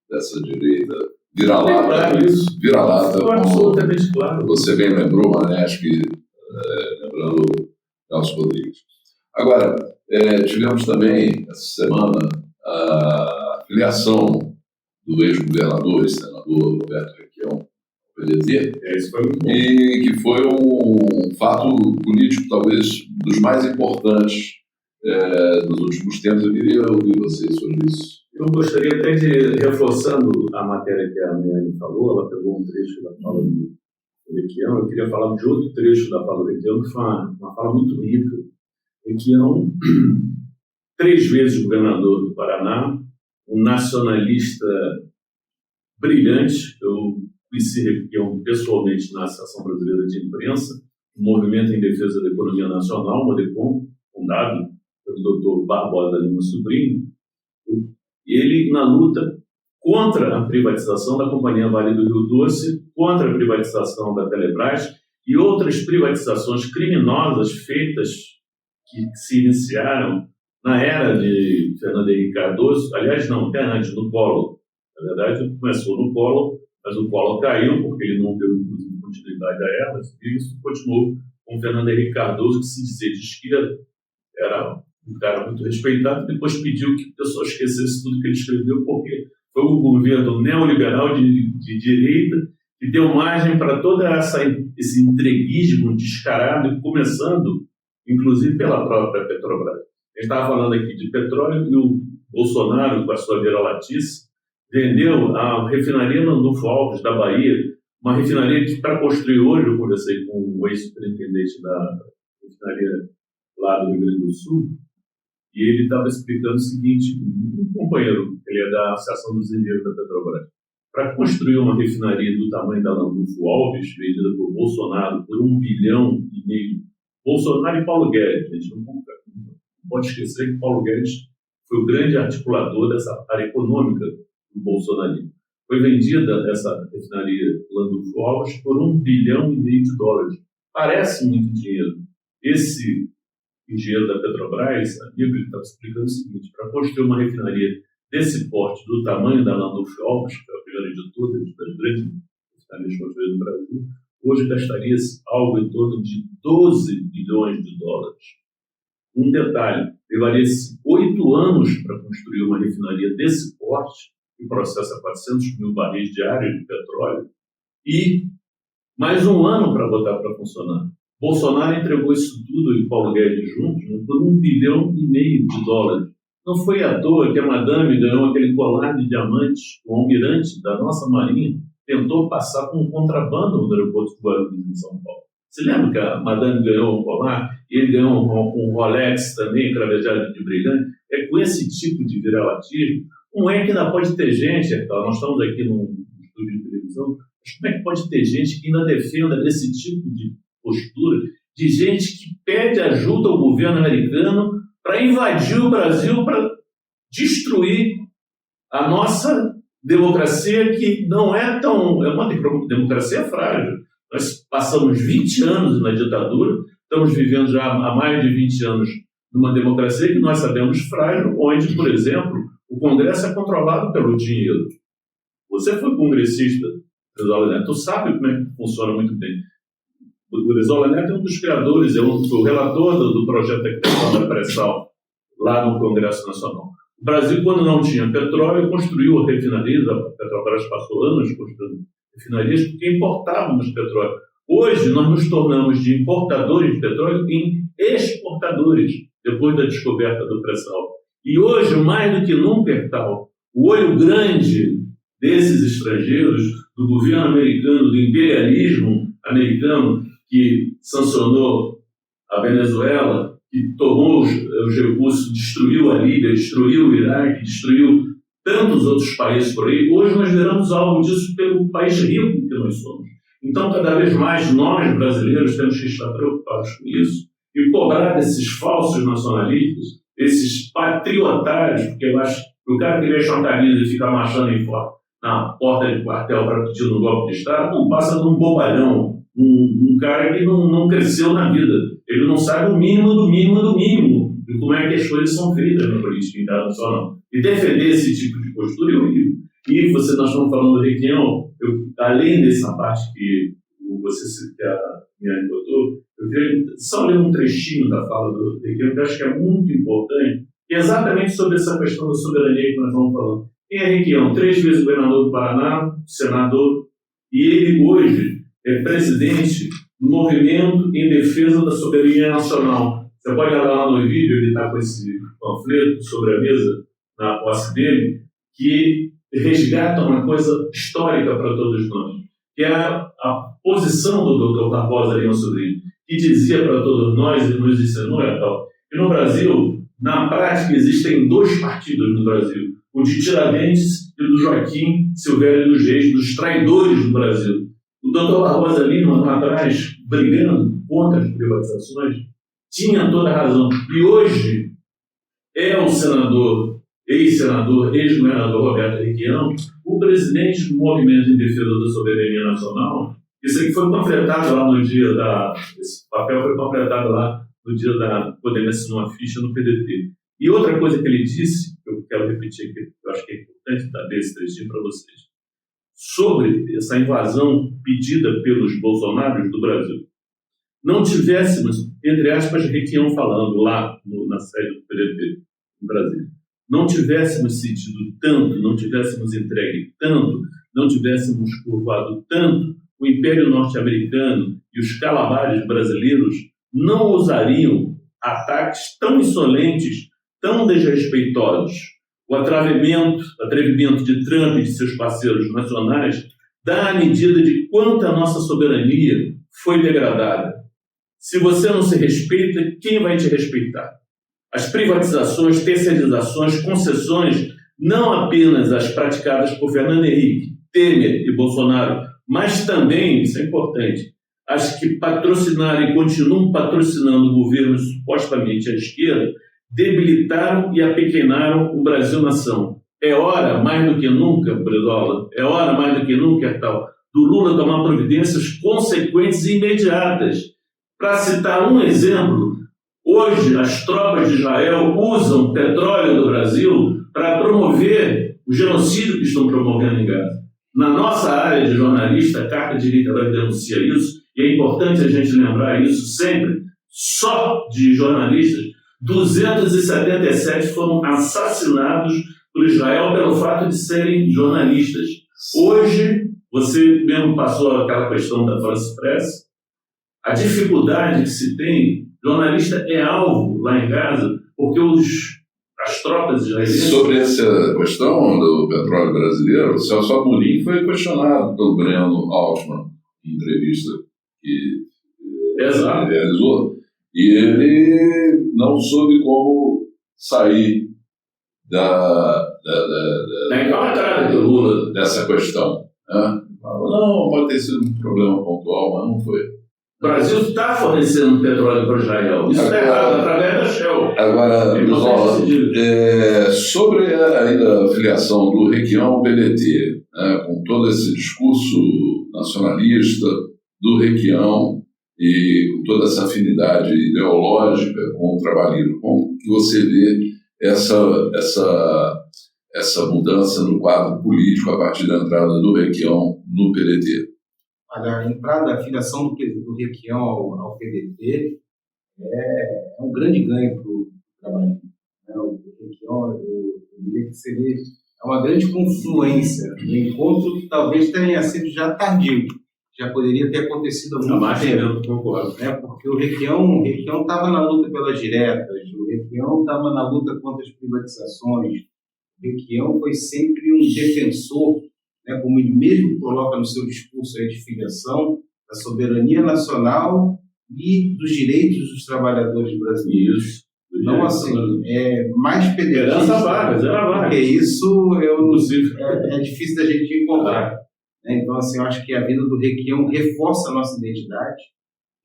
dessa direita vira-lata. Vira-lata, como absolutamente claro. Você bem lembrou, Maneschi, lembrando Nelson Rodrigues. Agora, tivemos também, essa semana, a filiação do ex-governador e senador Roberto Requião ao PDT, e que foi um fato político, talvez, dos mais importantes dos últimos tempos. Eu queria ouvir vocês sobre isso. Eu gostaria até de, reforçando a matéria que a Miane falou, ela pegou um trecho da fala do Requião, eu queria falar de outro trecho da fala do Requião, que foi uma fala muito rica. Requião, 3 vezes governador do Paraná, um nacionalista brilhante. Eu conheci Requião pessoalmente na Associação Brasileira de Imprensa, um movimento em defesa da economia nacional, Modecom, fundado pelo Dr. Barbosa Lima Sobrinho. Ele, na luta contra a privatização da Companhia Vale do Rio Doce, contra a privatização da Telebrás e outras privatizações criminosas feitas que se iniciaram na era de Fernando Henrique Cardoso, aliás, não, até antes, no Collor. Na verdade, começou no Collor, mas o Collor caiu porque ele não deu, inclusive, continuidade a elas, e isso continuou com Fernando Henrique Cardoso, que se dizia de esquerda, era um cara muito respeitado, depois pediu que o pessoal esquecesse tudo que ele escreveu, porque foi um governo neoliberal de direita que deu margem para todo esse entreguismo descarado, começando, inclusive, pela própria Petrobras. A gente estava falando aqui de petróleo e o Bolsonaro, com a sua viralatice, vendeu a refinaria Landulfo Alves, da Bahia, uma refinaria que, para construir hoje, eu conversei com o ex-superintendente da refinaria lá do Rio Grande do Sul, e ele estava explicando o seguinte: um companheiro, ele é da Associação dos Engenheiros da Petrobras, para construir uma refinaria do tamanho da Landulfo Alves, vendida por Bolsonaro por 1,5 bilhão, Bolsonaro e Paulo Guedes, a gente não pode esquecer que Paulo Guedes foi o grande articulador dessa área econômica do bolsonarismo. Foi vendida essa refinaria Landulfo Alves por 1,5 bilhão de dólares. Parece muito dinheiro. Esse engenheiro da Petrobras, amigo, ele estava explicando o seguinte: para construir uma refinaria desse porte, do tamanho da Landulfo Alves, que é a primeira de todas, das grandes refinarias construídas no Brasil, hoje gastaria-se algo em torno de 12 bilhões de dólares. Um detalhe: levaria-se 8 anos para construir uma refinaria desse porte, que processa 400 mil barris diários de petróleo, e mais 1 ano para botar para funcionar. Bolsonaro entregou isso tudo e Paulo Guedes juntos, né, por 1,5 bilhão de dólares. Não foi à toa que a Madame ganhou aquele colar de diamantes. O almirante da nossa Marinha tentou passar com um contrabando no aeroporto de Guarulhos, em São Paulo. Você lembra que a Madame ganhou um colar e ele ganhou um Rolex também, cravejado de brilhante? É com esse tipo de viralatismo. Como é que ainda pode ter gente, nós estamos aqui num estúdio de televisão, mas como é que pode ter gente que ainda defenda esse tipo de postura, de gente que pede ajuda ao governo americano para invadir o Brasil, para destruir a nossa democracia, que não é tão... é uma democracia frágil. Nós passamos 20 anos na ditadura, estamos vivendo já há mais de 20 anos numa democracia que nós sabemos frágil, onde, por exemplo, o Congresso é controlado pelo dinheiro. Você foi congressista, Brizola Neto, tu sabe como é que funciona muito bem. O Brizola Neto é um dos criadores, foi o relator do projeto de aquisição da pré-sal lá no Congresso Nacional. O Brasil, quando não tinha petróleo, construiu refinarias, a Petrobras passou anos construindo refinarias porque importávamos petróleo. Hoje, nós nos tornamos de importadores de petróleo em exportadores, depois da descoberta do pré-sal. E hoje, mais do que nunca, o olho grande desses estrangeiros, do governo americano, do imperialismo americano, que sancionou a Venezuela, que tomou os recursos, destruiu a Líbia, destruiu o Iraque, destruiu tantos outros países por aí. Hoje nós viramos alvo disso pelo país rico que nós somos. Então, cada vez mais nós, brasileiros, temos que estar preocupados com isso e cobrar desses falsos nacionalistas, esses patriotários, porque eu acho que o cara que veste uma camisa e fica marchando na porta de quartel para pedir um golpe de Estado não passa de um bobalhão, um cara que não cresceu na vida. Ele não sabe o mínimo do mínimo do mínimo de como é que as coisas são feitas na política internacional. E defender esse tipo de postura é horrível. E nós estamos falando do Requião, além dessa parte que que a Miane botou, eu queria só ler um trechinho da fala do Requião, que eu acho que é muito importante, e exatamente sobre essa questão da soberania que nós estamos falando. Quem é Requião? 3 vezes governador do Paraná, senador, e ele hoje é presidente do movimento em defesa da soberania nacional. Você pode olhar lá no vídeo, ele está com esse panfleto sobre a mesa, na posse dele, que resgata uma coisa histórica para todos nós, que é a posição do Dr. Barbosa Lima Sobrinho, que dizia para todos nós, e nos ensinou, que no Brasil, na prática, existem 2 partidos no Brasil, o de Tiradentes e do Joaquim Silvério dos Reis, dos traidores do Brasil. O Dr. Barbosa Lima, lá atrás, brigando contra as privatizações, tinha toda a razão. E hoje é o senador, ex-senador, ex-governador Roberto Requião, o presidente do Movimento em Defesa da Soberania Nacional. Isso aqui foi panfletado lá no dia esse papel foi panfletado lá no dia podendo assinar uma ficha no PDT. E outra coisa que ele disse, que eu quero repetir aqui, que eu acho que é importante dar esse trechinho para vocês, sobre essa invasão pedida pelos bolsonaros do Brasil. Não tivéssemos, entre aspas, Requião falando lá na sede do PDT, no Brasil, não tivéssemos sentido tanto, não tivéssemos entregue tanto, não tivéssemos curvado tanto, o Império Norte-Americano e os calabares brasileiros não ousariam ataques tão insolentes, tão desrespeitosos. O atrevimento de Trump e de seus parceiros nacionais dá a medida de quanto a nossa soberania foi degradada. Se você não se respeita, quem vai te respeitar? As privatizações, terceirizações, concessões, não apenas as praticadas por Fernando Henrique, Temer e Bolsonaro, mas também, isso é importante, as que patrocinaram e continuam patrocinando governos supostamente à esquerda, debilitaram e apequenaram o Brasil-nação. É hora, mais do que nunca, Brizola, é hora, mais do que nunca, do Lula tomar providências consequentes e imediatas. Para citar um exemplo, hoje as tropas de Israel usam petróleo do Brasil para promover o genocídio que estão promovendo em Gaza. Na nossa área de jornalista, a Carta de Niterói denuncia isso, e é importante a gente lembrar isso sempre, só de jornalistas, 277 foram assassinados por Israel pelo fato de serem jornalistas. Hoje, você mesmo passou aquela questão da France Press, a dificuldade que se tem, jornalista é alvo lá em Gaza, porque as tropas israelenses... Sobre essa questão do petróleo brasileiro, o Celso Amorim foi questionado pelo Breno Altman, em entrevista que ele realizou, e ele não soube como sair do Lula dessa questão. Né? Não, pode ter sido um problema pontual, mas não foi. O Brasil está fornecendo petróleo para Israel. Isso está errado, através da Shell. Agora, sobre ainda a filiação do Requião ao PDT, né, com todo esse discurso nacionalista do Requião e com toda essa afinidade ideológica com o trabalhismo, como que você vê essa mudança no quadro político a partir da entrada do Requião no PDT? Olha, a entrada, a filiação do Requião ao PDT é um grande ganho para o trabalho. O Requião, eu diria que seria uma grande confluência. O encontro que talvez tenha sido já tardio, já poderia ter acontecido há muito tempo. Concordo. Porque o Requião estava na luta pelas diretas, o Requião estava na luta contra as privatizações, o Requião foi sempre um defensor, como ele mesmo coloca no seu discurso aí de filiação, da soberania nacional e dos direitos dos trabalhadores brasileiros. Isso. Então, assim, mais Herança vagas, era vagas. Porque isso é difícil da gente encontrar. Né? Então, assim, eu acho que a vida do Requião reforça a nossa identidade.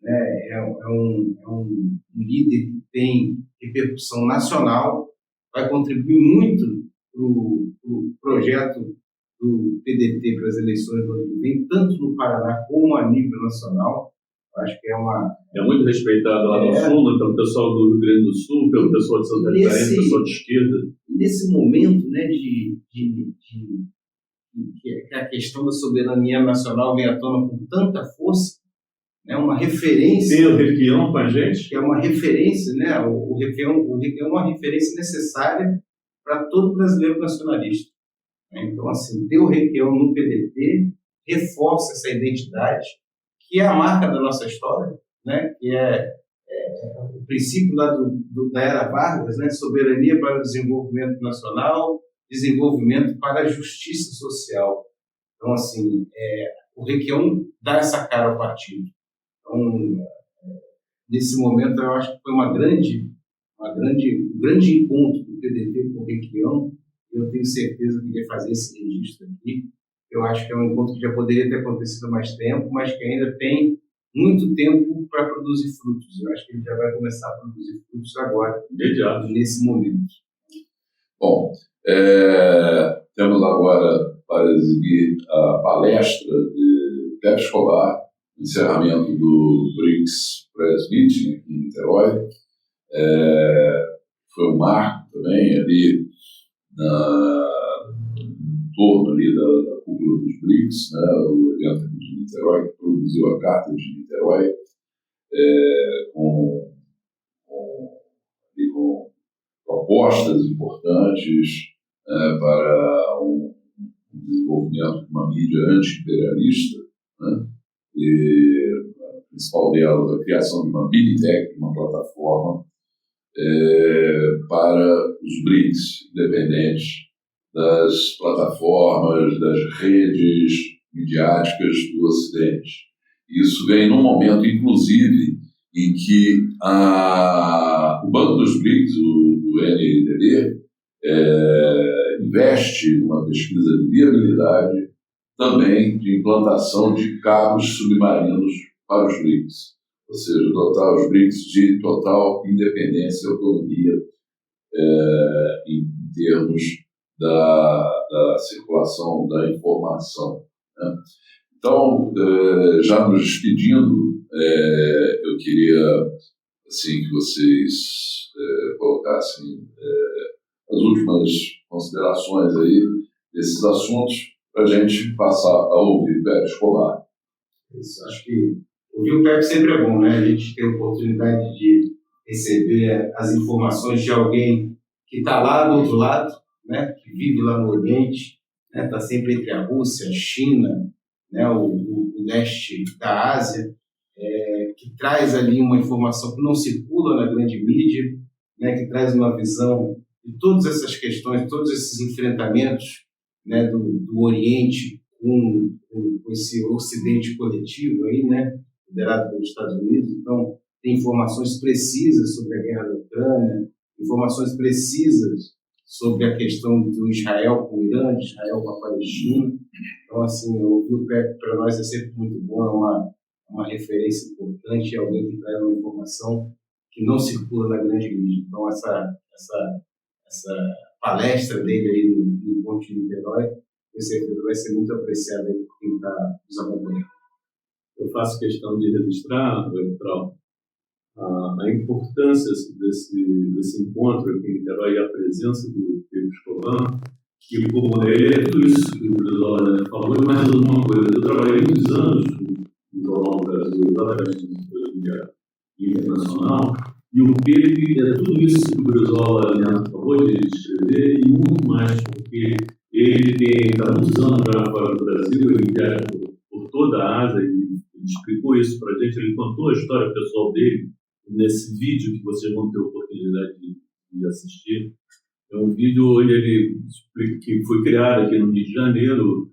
Né? É um líder que tem repercussão nacional, vai contribuir muito para o projeto do PDT para as eleições do ano que vem, tanto no Paraná como a nível nacional. Acho que é muito respeitado lá no Sul, pelo pessoal do Rio Grande do Sul, pelo pessoal de Santa Catarina, pelo pessoal de esquerda. Nesse momento, né, que a questão da soberania nacional vem à tona com tanta força, né, uma referência... Tem o Requião com a gente. Que é uma referência, né, o Requião é uma referência necessária para todo brasileiro nacionalista. Então, assim, ter o Requião no PDT reforça essa identidade, que é a marca da nossa história, né? Que é o princípio lá da Era Vargas, né? Soberania para o desenvolvimento nacional, desenvolvimento para a justiça social. Então, assim, o Requião dá essa cara ao partido. Então, nesse momento, eu acho que foi um grande encontro do PDT com o Requião. Eu tenho certeza que ele vai fazer esse registro aqui. Eu acho que é um encontro que já poderia ter acontecido há mais tempo, mas que ainda tem muito tempo para produzir frutos. Eu acho que ele já vai começar a produzir frutos agora, nesse momento. Bom, temos agora para exibir a palestra de Pepe Escobar, encerramento do BRICS Press Meeting em Niterói. Foi um marco também ali em torno ali da cúpula dos BRICS, né, o evento de Niterói, que produziu a Carta de Niterói, com propostas importantes para um desenvolvimento de uma mídia anti-imperialista, né, e a principal delas, a criação de uma Binitec, uma plataforma para os BRICS, independentes das plataformas, das redes midiáticas do Ocidente. Isso vem num momento, inclusive, em que o Banco dos BRICS, o NIDD, investe numa pesquisa de viabilidade também de implantação de cabos submarinos para os BRICS, ou seja, dotar os BRICS de total independência e autonomia em termos da circulação da informação, né? Então, já nos despedindo, eu queria assim, que vocês colocassem as últimas considerações aí desses assuntos para a gente passar a ouvir Pepe Escobar. Isso, acho que ouvir o Pepe sempre é bom, né? A gente tem a oportunidade de receber as informações de alguém que está lá do outro lado, né? Que vive lá no Oriente, né? Está sempre entre a Rússia, a China, né? o leste da Ásia, que traz ali uma informação que não circula na grande mídia, né? Que traz uma visão de todas essas questões, todos esses enfrentamentos, né? do Oriente com esse Ocidente coletivo aí, né? Liderado pelos Estados Unidos. Então, tem informações precisas sobre a guerra da Ucrânia, informações precisas sobre a questão do Israel com o Irã, de Israel com a Palestina. Então, assim, ouvir o Pepe para nós é sempre muito bom, é uma referência importante, é alguém que traz uma informação que não circula na grande mídia. Então, essa palestra dele aí no Encontro de Niterói, com certeza vai ser muito apreciada aí por quem está nos acompanhando. Eu faço questão de registrar, Vitral, a importância desse encontro aqui em Niterói e a presença do Pepe Escobar, que como ele é tudo isso que o Brizola falou e mais alguma coisa. Eu trabalhei muitos anos no Jornal do Brasil, exatamente no internacional, e o Pepe é tudo isso que o Brizola falou de escrever e muito mais, porque ele está muitos anos já fora do Brasil, ele viaja por toda a Ásia, ele explicou isso para a gente, ele contou a história pessoal dele nesse vídeo que vocês vão ter a oportunidade de assistir. É um vídeo onde ele explica que foi criado aqui no Rio de Janeiro,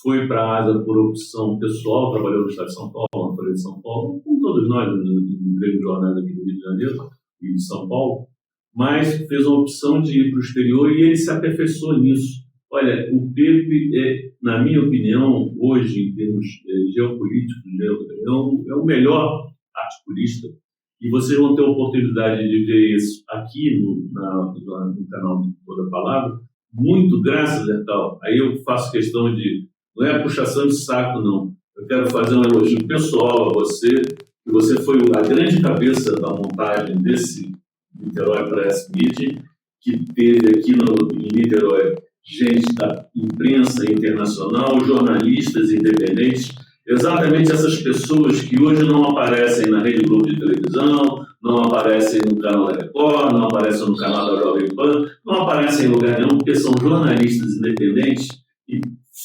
foi para a Ásia por opção pessoal, trabalhou no estado de São Paulo, na Folha de São Paulo, com todos nós, no grande jornal aqui do Rio de Janeiro e de São Paulo, mas fez uma opção de ir para o exterior e ele se aperfeiçoou nisso. Olha, o Pepe, na minha opinião, hoje, em termos geopolíticos, é o melhor articulista, e vocês vão ter a oportunidade de ver isso aqui no canal do Toda Palavra, muito graças a tal. Aí eu faço questão de, não é puxação de saco, não. Eu quero fazer um elogio pessoal a você, que você foi a grande cabeça da montagem desse Niterói Press Meeting, que teve aqui em Niterói gente da imprensa internacional, jornalistas independentes, exatamente essas pessoas que hoje não aparecem na Rede Globo de televisão, não aparecem no canal da Record, não aparecem no canal da Jovem Pan, não aparecem em lugar nenhum, porque são jornalistas independentes e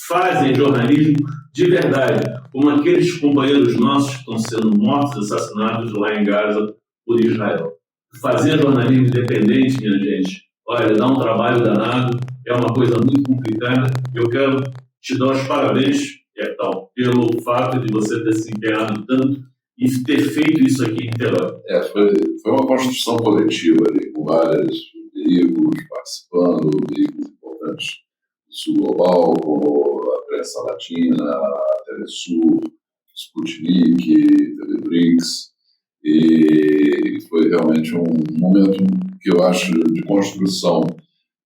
fazem jornalismo de verdade, como aqueles companheiros nossos que estão sendo mortos, assassinados lá em Gaza por Israel. Fazer jornalismo independente, minha gente, olha, dá um trabalho danado, é uma coisa muito complicada. Eu quero te dar os parabéns, Hertal, pelo fato de você ter se empenhado tanto e ter feito isso aqui em Niterói. Foi uma construção coletiva ali, com vários veículos participando, veículos importantes do Sul Global, como a Prensa Latina, a Telesul, Sputnik, TV BRICS, e foi realmente um momento que eu acho de construção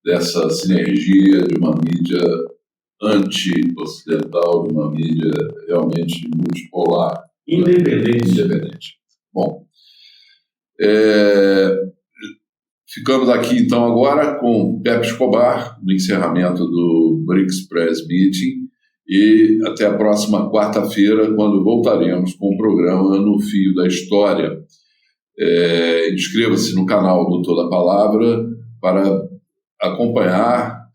dessa sinergia de uma mídia anti-ocidental, de uma mídia realmente multipolar. Independente. Bom, ficamos aqui então agora com Pepe Escobar, no encerramento do BRICS Press Meeting, e até a próxima quarta-feira, quando voltaremos com o programa No Fio da História. Inscreva-se no canal do Toda Palavra para acompanhar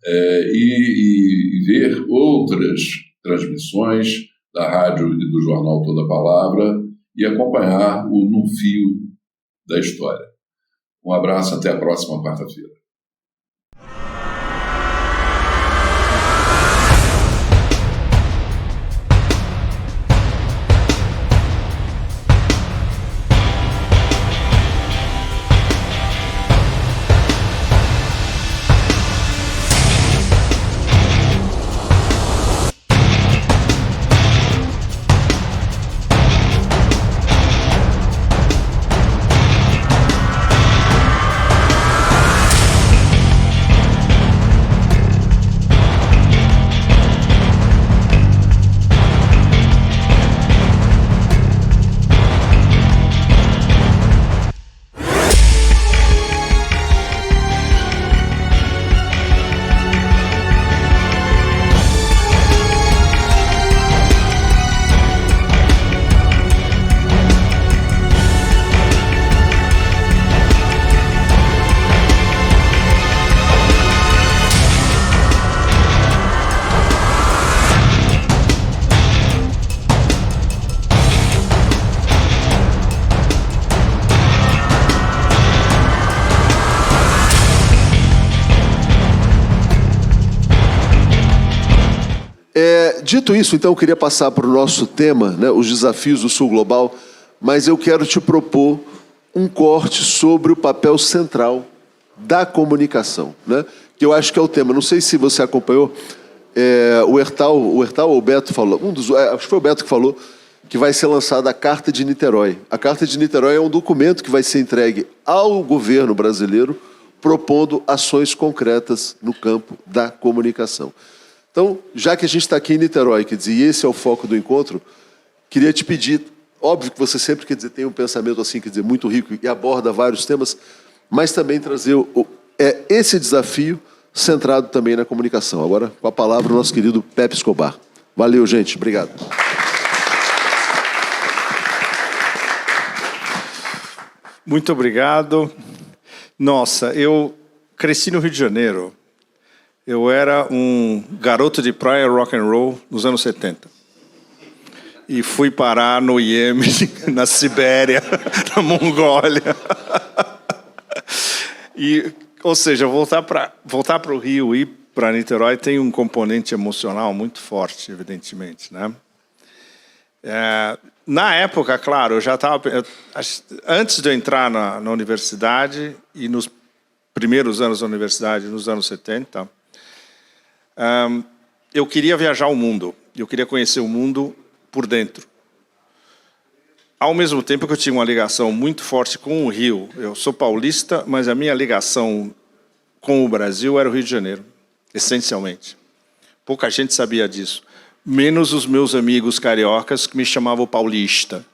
e ver outras transmissões da rádio e do jornal Toda Palavra e acompanhar o No Fio da História. Um abraço, até a próxima quarta-feira. Dito isso, então, eu queria passar para o nosso tema, né, os desafios do Sul Global, mas eu quero te propor um corte sobre o papel central da comunicação, né, que eu acho que é o tema. Não sei se você acompanhou, o Hertal ou o Beto falou, acho que foi o Beto que falou, que vai ser lançada a Carta de Niterói. A Carta de Niterói é um documento que vai ser entregue ao governo brasileiro, propondo ações concretas no campo da comunicação. Então, já que a gente está aqui em Niterói, quer dizer, e esse é o foco do encontro, queria te pedir, óbvio que você sempre, quer dizer, tem um pensamento assim, quer dizer, muito rico e aborda vários temas, mas também trazer esse desafio centrado também na comunicação. Agora, com a palavra, o nosso querido Pepe Escobar. Valeu, gente. Obrigado. Muito obrigado. Nossa, eu cresci no Rio de Janeiro. Eu era um garoto de praia rock and roll nos anos 70. E fui parar no Iêmen, na Sibéria, na Mongólia. Ou seja, voltar para o Rio e para Niterói tem um componente emocional muito forte, evidentemente, né? Na época, claro, eu já estava... Antes de eu entrar na universidade, e nos primeiros anos da universidade, nos anos 70, eu queria viajar o mundo. Eu queria conhecer o mundo por dentro. Ao mesmo tempo que eu tinha uma ligação muito forte com o Rio. Eu sou paulista, mas a minha ligação com o Brasil era o Rio de Janeiro, essencialmente. Pouca gente sabia disso. Menos os meus amigos cariocas que me chamavam paulista.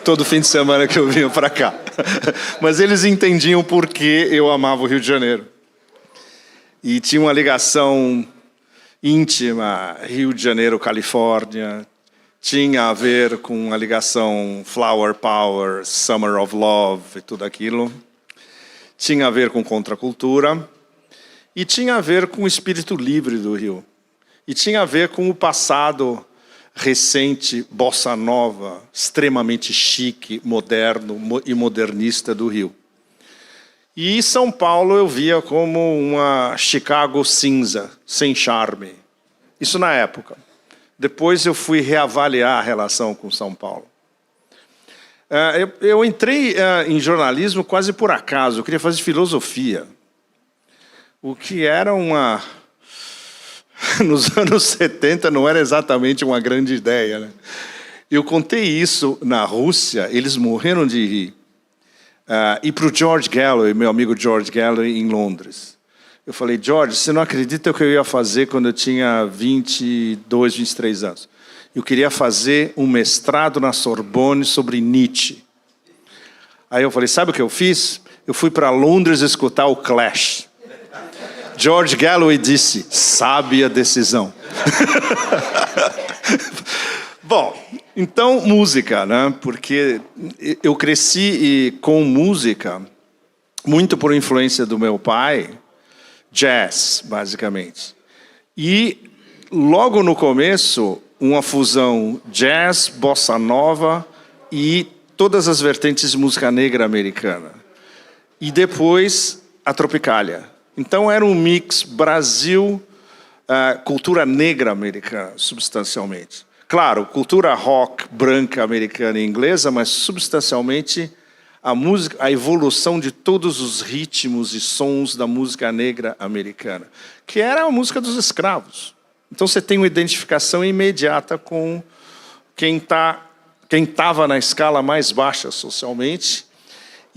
Todo fim de semana que eu vinha para cá. Mas eles entendiam por que eu amava o Rio de Janeiro. E tinha uma ligação íntima, Rio de Janeiro, Califórnia. Tinha a ver com a ligação Flower Power, Summer of Love e tudo aquilo. Tinha a ver com contracultura. E tinha a ver com o espírito livre do Rio. E tinha a ver com o passado recente, bossa nova, extremamente chique, moderno e modernista do Rio. E São Paulo eu via como uma Chicago cinza, sem charme. Isso na época. Depois eu fui reavaliar a relação com São Paulo. Eu entrei em jornalismo quase por acaso. Eu queria fazer filosofia. O que era uma... Nos anos 70 não era exatamente uma grande ideia, né? Eu contei isso na Rússia, eles morreram de rir. E para o George Galloway, meu amigo George Galloway, em Londres. Eu falei, George, você não acredita o que eu ia fazer quando eu tinha 22, 23 anos? Eu queria fazer um mestrado na Sorbonne sobre Nietzsche. Aí eu falei, sabe o que eu fiz? Eu fui para Londres escutar o Clash. George Galloway disse, sábia decisão. Bom, então música, né? Porque eu cresci com música, muito por influência do meu pai, jazz, basicamente. E logo no começo, uma fusão jazz, bossa nova e todas as vertentes de música negra americana. E depois a Tropicália. Então era um mix Brasil, cultura negra americana, substancialmente. Claro, cultura rock branca americana e inglesa, mas substancialmente a música, a evolução de todos os ritmos e sons da música negra americana, que era a música dos escravos. Então você tem uma identificação imediata com quem estava na escala mais baixa socialmente.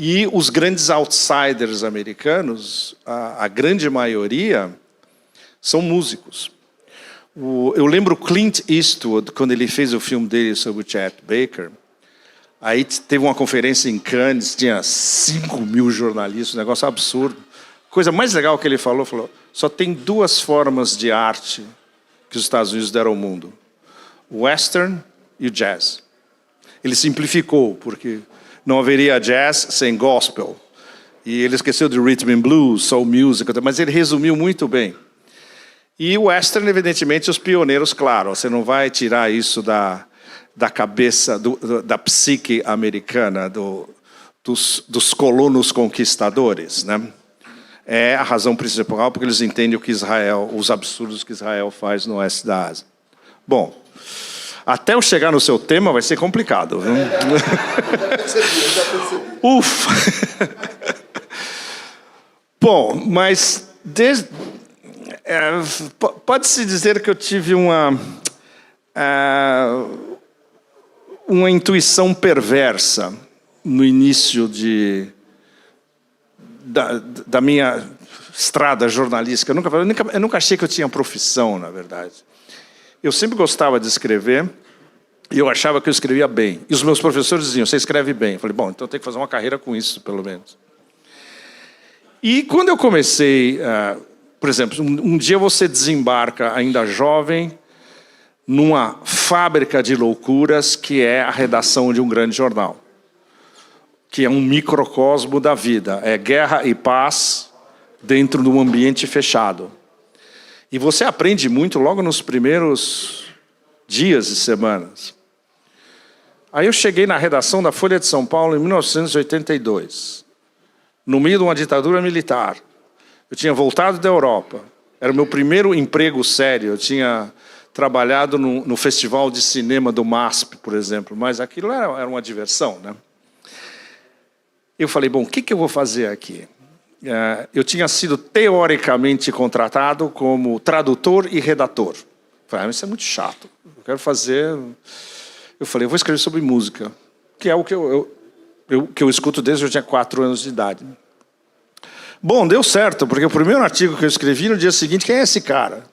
E os grandes outsiders americanos, a grande maioria, são músicos. Eu lembro Clint Eastwood, quando ele fez o filme dele sobre o Chet Baker, aí teve uma conferência em Cannes, tinha 5.000 jornalistas, um negócio absurdo. A coisa mais legal que ele falou, só tem 2 formas de arte que os Estados Unidos deram ao mundo. O western e o jazz. Ele simplificou, porque... não haveria jazz sem gospel. E ele esqueceu de rhythm and blues, soul music, mas ele resumiu muito bem. E o western, evidentemente, os pioneiros, claro, você não vai tirar isso da cabeça, da psique americana, dos colonos conquistadores, né? É a razão principal, porque eles entendem o que os absurdos que Israel faz no oeste da Ásia. Bom, até eu chegar no seu tema vai ser complicado. Viu? Ufa! Bom, mas pode-se dizer que eu tive uma intuição perversa no início da minha estrada jornalística. Eu nunca achei que eu tinha profissão, na verdade. Eu sempre gostava de escrever e eu achava que eu escrevia bem. E os meus professores diziam, você escreve bem. Eu falei, bom, então eu tenho que fazer uma carreira com isso, pelo menos. E quando eu comecei, por exemplo, um dia você desembarca, ainda jovem, numa fábrica de loucuras que é a redação de um grande jornal, que é um microcosmo da vida. É guerra e paz dentro de um ambiente fechado. E você aprende muito logo nos primeiros dias e semanas. Aí eu cheguei na redação da Folha de São Paulo em 1982, no meio de uma ditadura militar. Eu tinha voltado da Europa. Era o meu primeiro emprego sério. Eu tinha trabalhado no Festival de Cinema do MASP, por exemplo, mas aquilo era uma diversão, né? Eu falei, bom, o que eu vou fazer aqui? Eu tinha sido teoricamente contratado como tradutor e redator. Eu falei, isso é muito chato. Eu quero fazer... Eu falei, eu vou escrever sobre música, que é o que eu escuto desde que eu tinha 4 anos de idade. Bom, deu certo, porque o primeiro artigo que eu escrevi no dia seguinte, quem é esse cara?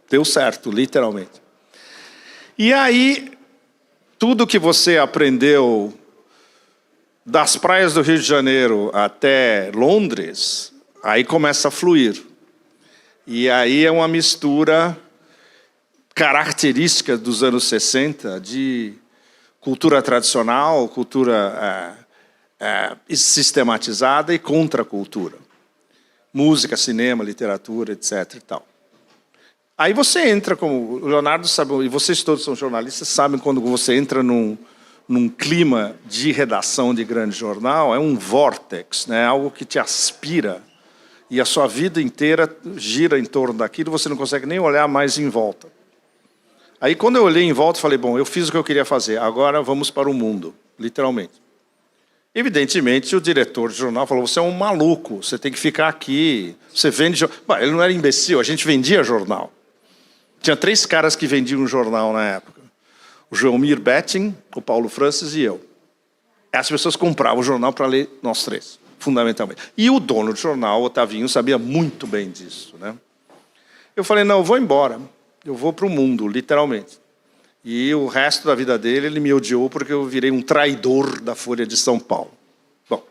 Deu certo, literalmente. E aí, tudo que você aprendeu das praias do Rio de Janeiro até Londres, aí começa a fluir. E aí é uma mistura característica dos anos 60 de cultura tradicional, cultura sistematizada e contracultura. Música, cinema, literatura, etc. e tal. Aí você entra, como o Leonardo sabe, e vocês todos são jornalistas, sabem quando você entra num clima de redação de grande jornal, é um vórtex, né? Algo que te aspira, e a sua vida inteira gira em torno daquilo, você não consegue nem olhar mais em volta. Aí quando eu olhei em volta, falei, bom, eu fiz o que eu queria fazer, agora vamos para o mundo, literalmente. Evidentemente, o diretor de jornal falou, você é um maluco, você tem que ficar aqui, você vende... Bah, ele não era imbecil, a gente vendia jornal. Tinha 3 caras que vendiam jornal na época. O Joelmir Betting, o Paulo Francis e eu. As pessoas compravam o jornal para ler nós 3, fundamentalmente. E o dono do jornal, o Otavinho, sabia muito bem disso, né? Eu falei, não, eu vou embora, eu vou para o mundo, literalmente. E o resto da vida dele, ele me odiou porque eu virei um traidor da Folha de São Paulo. Bom.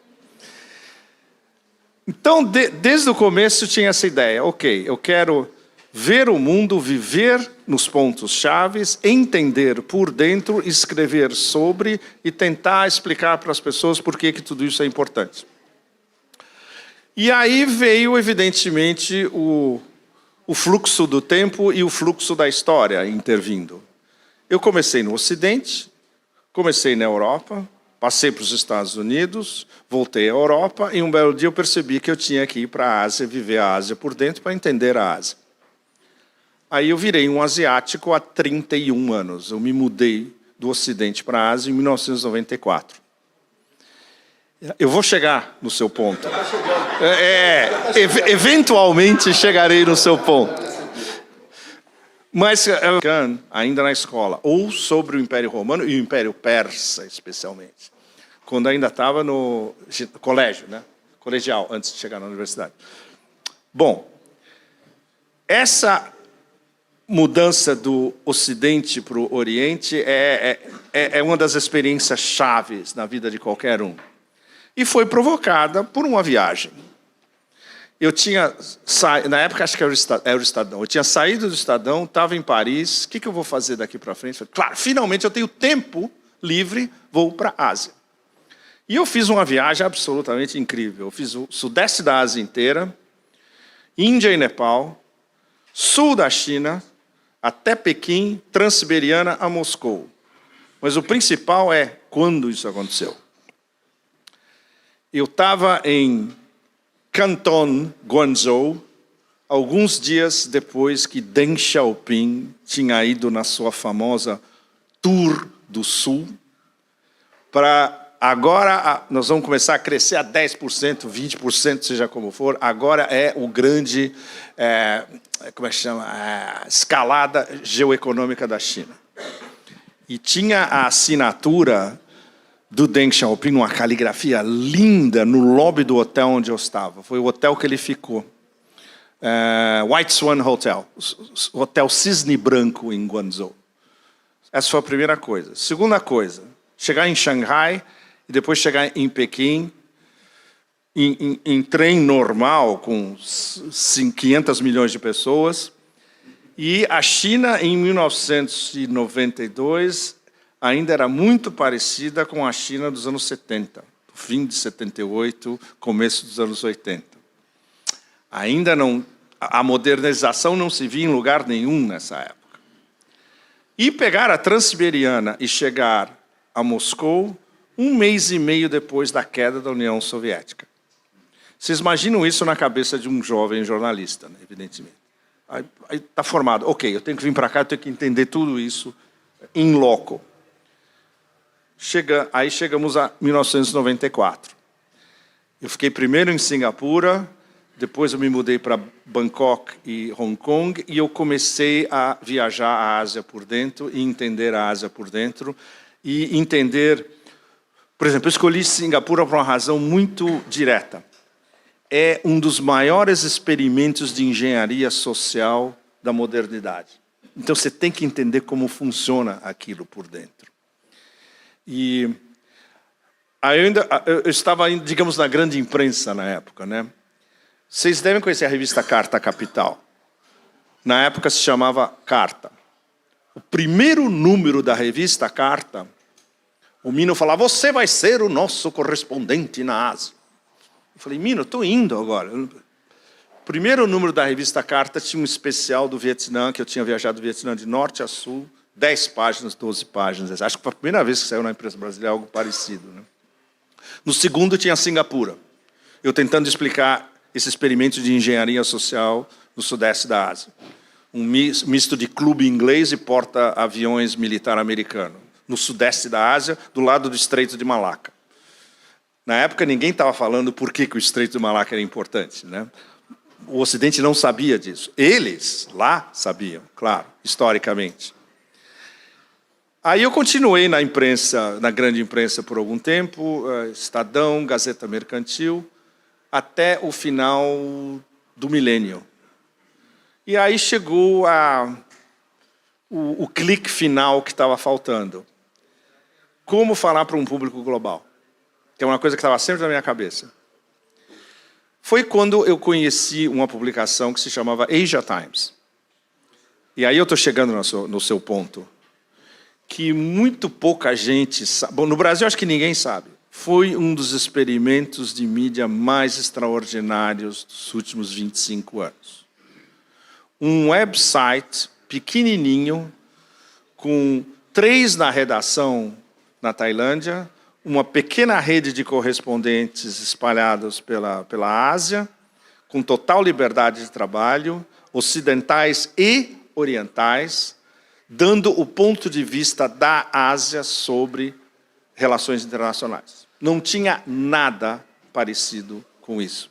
Então, desde o começo, eu tinha essa ideia. Ok, eu quero ver o mundo, viver nos pontos chaves, entender por dentro, escrever sobre e tentar explicar para as pessoas por que tudo isso é importante. E aí veio, evidentemente, o fluxo do tempo e o fluxo da história intervindo. Eu comecei no Ocidente, comecei na Europa, passei para os Estados Unidos, voltei à Europa, e um belo dia eu percebi que eu tinha que ir para a Ásia, viver a Ásia por dentro, para entender a Ásia. Aí eu virei um asiático há 31 anos. Eu me mudei do Ocidente para a Ásia em 1994. Eu vou chegar no seu ponto. Eventualmente chegarei no seu ponto. Mas ainda na escola, ou sobre o Império Romano e o Império Persa, especialmente, quando ainda estava no colégio, né? Colegial, antes de chegar na universidade. Bom, essa mudança do Ocidente para o Oriente é uma das experiências chaves na vida de qualquer um. E foi provocada por uma viagem. Eu tinha na época, acho que era o Estadão. Eu tinha saído do Estadão, estava em Paris. O que eu vou fazer daqui para frente? Falei, claro, finalmente eu tenho tempo livre, vou para a Ásia. E eu fiz uma viagem absolutamente incrível. Eu fiz o sudeste da Ásia inteira, Índia e Nepal, sul da China, até Pequim, Transiberiana a Moscou. Mas o principal é quando isso aconteceu. Eu estava em Canton, Guangzhou, alguns dias depois que Deng Xiaoping tinha ido na sua famosa Tour do Sul, para agora nós vamos começar a crescer a 10%, 20%, seja como for, agora é o grande, como é que chama, escalada geoeconômica da China. E tinha a assinatura do Deng Xiaoping, uma caligrafia linda, no lobby do hotel onde eu estava. Foi o hotel que ele ficou. White Swan Hotel. Hotel Cisne Branco, em Guangzhou. Essa foi a primeira coisa. Segunda coisa, chegar em Xangai e depois chegar em Pequim, em trem normal, com 500 milhões de pessoas. E a China, em 1992... ainda era muito parecida com a China dos anos 70, fim de 78, começo dos anos 80. Ainda não, a modernização não se via em lugar nenhum nessa época. E pegar a Transiberiana e chegar a Moscou 1 mês e meio depois da queda da União Soviética. Vocês imaginam isso na cabeça de um jovem jornalista, né? Evidentemente. Aí está formado. Ok, eu tenho que vir para cá, eu tenho que entender tudo isso em loco. Aí chegamos a 1994. Eu fiquei primeiro em Singapura, depois eu me mudei para Bangkok e Hong Kong, e eu comecei a viajar a Ásia por dentro e entender a Ásia por dentro e entender... Por exemplo, eu escolhi Singapura por uma razão muito direta. É um dos maiores experimentos de engenharia social da modernidade. Então, você tem que entender como funciona aquilo por dentro. E eu estava, digamos, na grande imprensa na época, né? Vocês devem conhecer a revista Carta Capital. Na época se chamava Carta. O primeiro número da revista Carta, o Mino falava, você vai ser o nosso correspondente na Ásia. Eu falei, Mino, estou indo agora. O primeiro número da revista Carta tinha um especial do Vietnã, que eu tinha viajado do Vietnã de norte a sul, 10 páginas, 12 páginas. Acho que foi a primeira vez que saiu na imprensa brasileira algo parecido, né? No segundo tinha Singapura. Eu tentando explicar esse experimento de engenharia social no sudeste da Ásia. Um misto de clube inglês e porta-aviões militar americano. No sudeste da Ásia, do lado do Estreito de Malaca. Na época, ninguém estava falando por que o Estreito de Malaca era importante, né? O Ocidente não sabia disso. Eles, lá, sabiam, claro, historicamente. Aí eu continuei na imprensa, na grande imprensa por algum tempo, Estadão, Gazeta Mercantil, até o final do milênio. E aí chegou o clique final que estava faltando. Como falar para um público global? Que é uma coisa que estava sempre na minha cabeça. Foi quando eu conheci uma publicação que se chamava Asia Times. E aí eu estou chegando no seu ponto. Que muito pouca gente sabe. Bom, no Brasil acho que ninguém sabe. Foi um dos experimentos de mídia mais extraordinários dos últimos 25 anos. Um website pequenininho, com 3 na redação na Tailândia, uma pequena rede de correspondentes espalhados pela Ásia, com total liberdade de trabalho, ocidentais e orientais, dando o ponto de vista da Ásia sobre relações internacionais. Não tinha nada parecido com isso.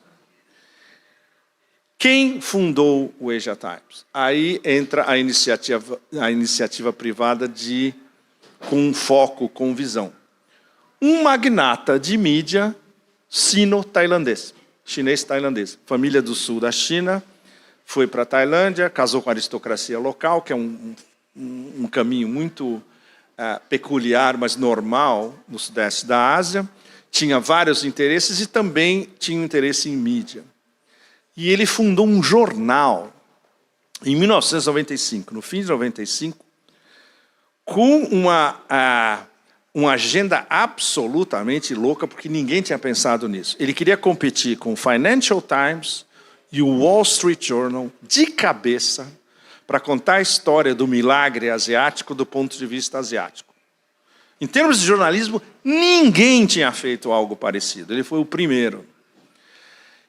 Quem fundou o Asia Times? Aí entra a iniciativa privada com foco, com visão. Um magnata de mídia sino-tailandês, chinês-tailandês, família do sul da China, foi para a Tailândia, casou com a aristocracia local, que é um caminho muito peculiar, mas normal, no sudeste da Ásia, tinha vários interesses e também tinha interesse em mídia. E ele fundou um jornal, em 1995, no fim de 95, com uma agenda absolutamente louca, porque ninguém tinha pensado nisso. Ele queria competir com o Financial Times e o Wall Street Journal, de cabeça, para contar a história do milagre asiático do ponto de vista asiático. Em termos de jornalismo, ninguém tinha feito algo parecido. Ele foi o primeiro.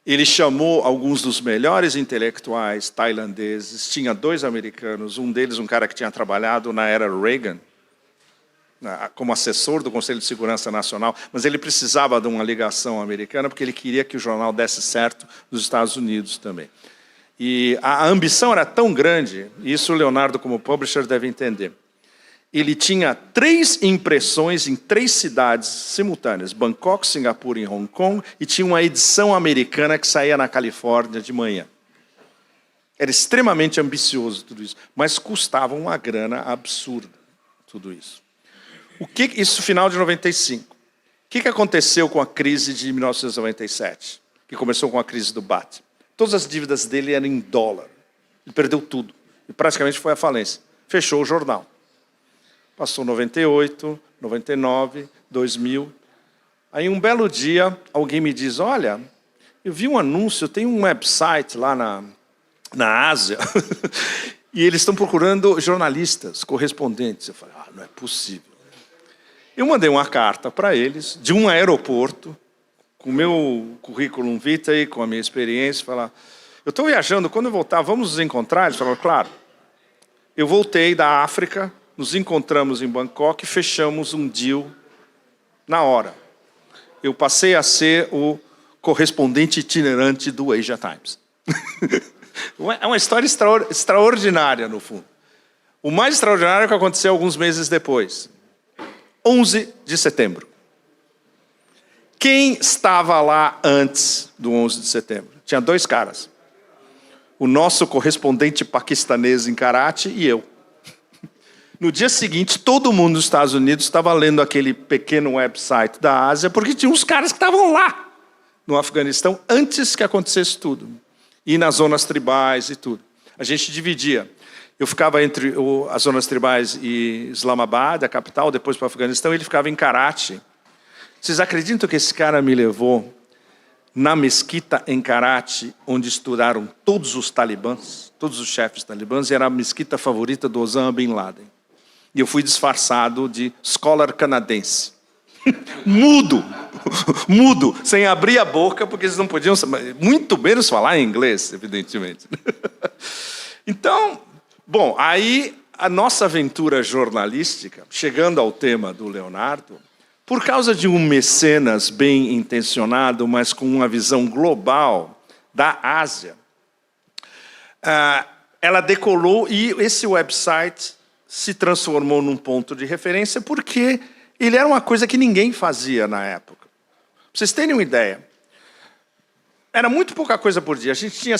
Ele chamou alguns dos melhores intelectuais tailandeses, tinha 2 americanos, um deles um cara que tinha trabalhado na era Reagan, como assessor do Conselho de Segurança Nacional, mas ele precisava de uma ligação americana, porque ele queria que o jornal desse certo nos Estados Unidos também. E a ambição era tão grande, e isso o Leonardo, como publisher, deve entender. Ele tinha 3 impressões em 3 cidades simultâneas, Bangkok, Singapura e Hong Kong, e tinha uma edição americana que saía na Califórnia de manhã. Era extremamente ambicioso tudo isso, mas custava uma grana absurda, tudo isso. Isso final de 95. O que aconteceu com a crise de 1997? Que começou com a crise do Baht. Todas as dívidas dele eram em dólar. Ele perdeu tudo. E praticamente foi à falência. Fechou o jornal. Passou 98, 99, 2000. Aí um belo dia, alguém me diz, olha, eu vi um anúncio, tem um website lá na Ásia, e eles estão procurando jornalistas, correspondentes. Eu falei, não é possível. Eu mandei uma carta para eles, de um aeroporto, com o meu currículo vitae, com a minha experiência, falar, Eu estou viajando, quando eu voltar, vamos nos encontrar? Eles falaram, claro. Eu voltei da África, nos encontramos em Bangkok e fechamos um deal na hora. Eu passei a ser o correspondente itinerante do Asia Times. É uma história extraordinária, no fundo. O mais extraordinário é o que aconteceu alguns meses depois. 11 de setembro. Quem estava lá antes do 11 de setembro? Tinha 2 caras. O nosso correspondente paquistanês em Karachi e eu. No dia seguinte, todo mundo nos Estados Unidos estava lendo aquele pequeno website da Ásia, porque tinha uns caras que estavam lá, no Afeganistão, antes que acontecesse tudo. E nas zonas tribais e tudo. A gente dividia. Eu ficava entre as zonas tribais e Islamabad, a capital, depois para o Afeganistão, ele ficava em Karachi. Vocês acreditam que esse cara me levou na mesquita em Karachi, onde estudaram todos os talibãs, todos os chefes talibãs, e era a mesquita favorita do Osama Bin Laden. E eu fui disfarçado de scholar canadense. Mudo, sem abrir a boca, porque eles não podiam, muito menos falar em inglês, evidentemente. Então, bom, aí a nossa aventura jornalística, chegando ao tema do Leonardo, por causa de um mecenas bem intencionado, mas com uma visão global da Ásia, ela decolou e esse website se transformou num ponto de referência porque ele era uma coisa que ninguém fazia na época. Para vocês terem uma ideia, era muito pouca coisa por dia. A gente tinha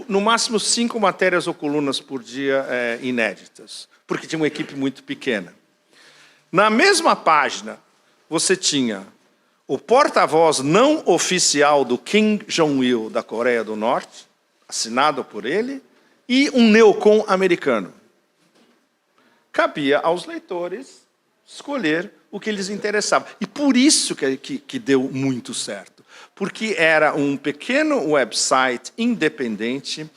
no máximo 5 matérias ou colunas por dia inéditas, porque tinha uma equipe muito pequena. Na mesma página, você tinha o porta-voz não oficial do Kim Jong-il da Coreia do Norte, assinado por ele, e um neocon americano. Cabia aos leitores escolher o que lhes interessava. E por isso que deu muito certo. Porque era um pequeno website independente,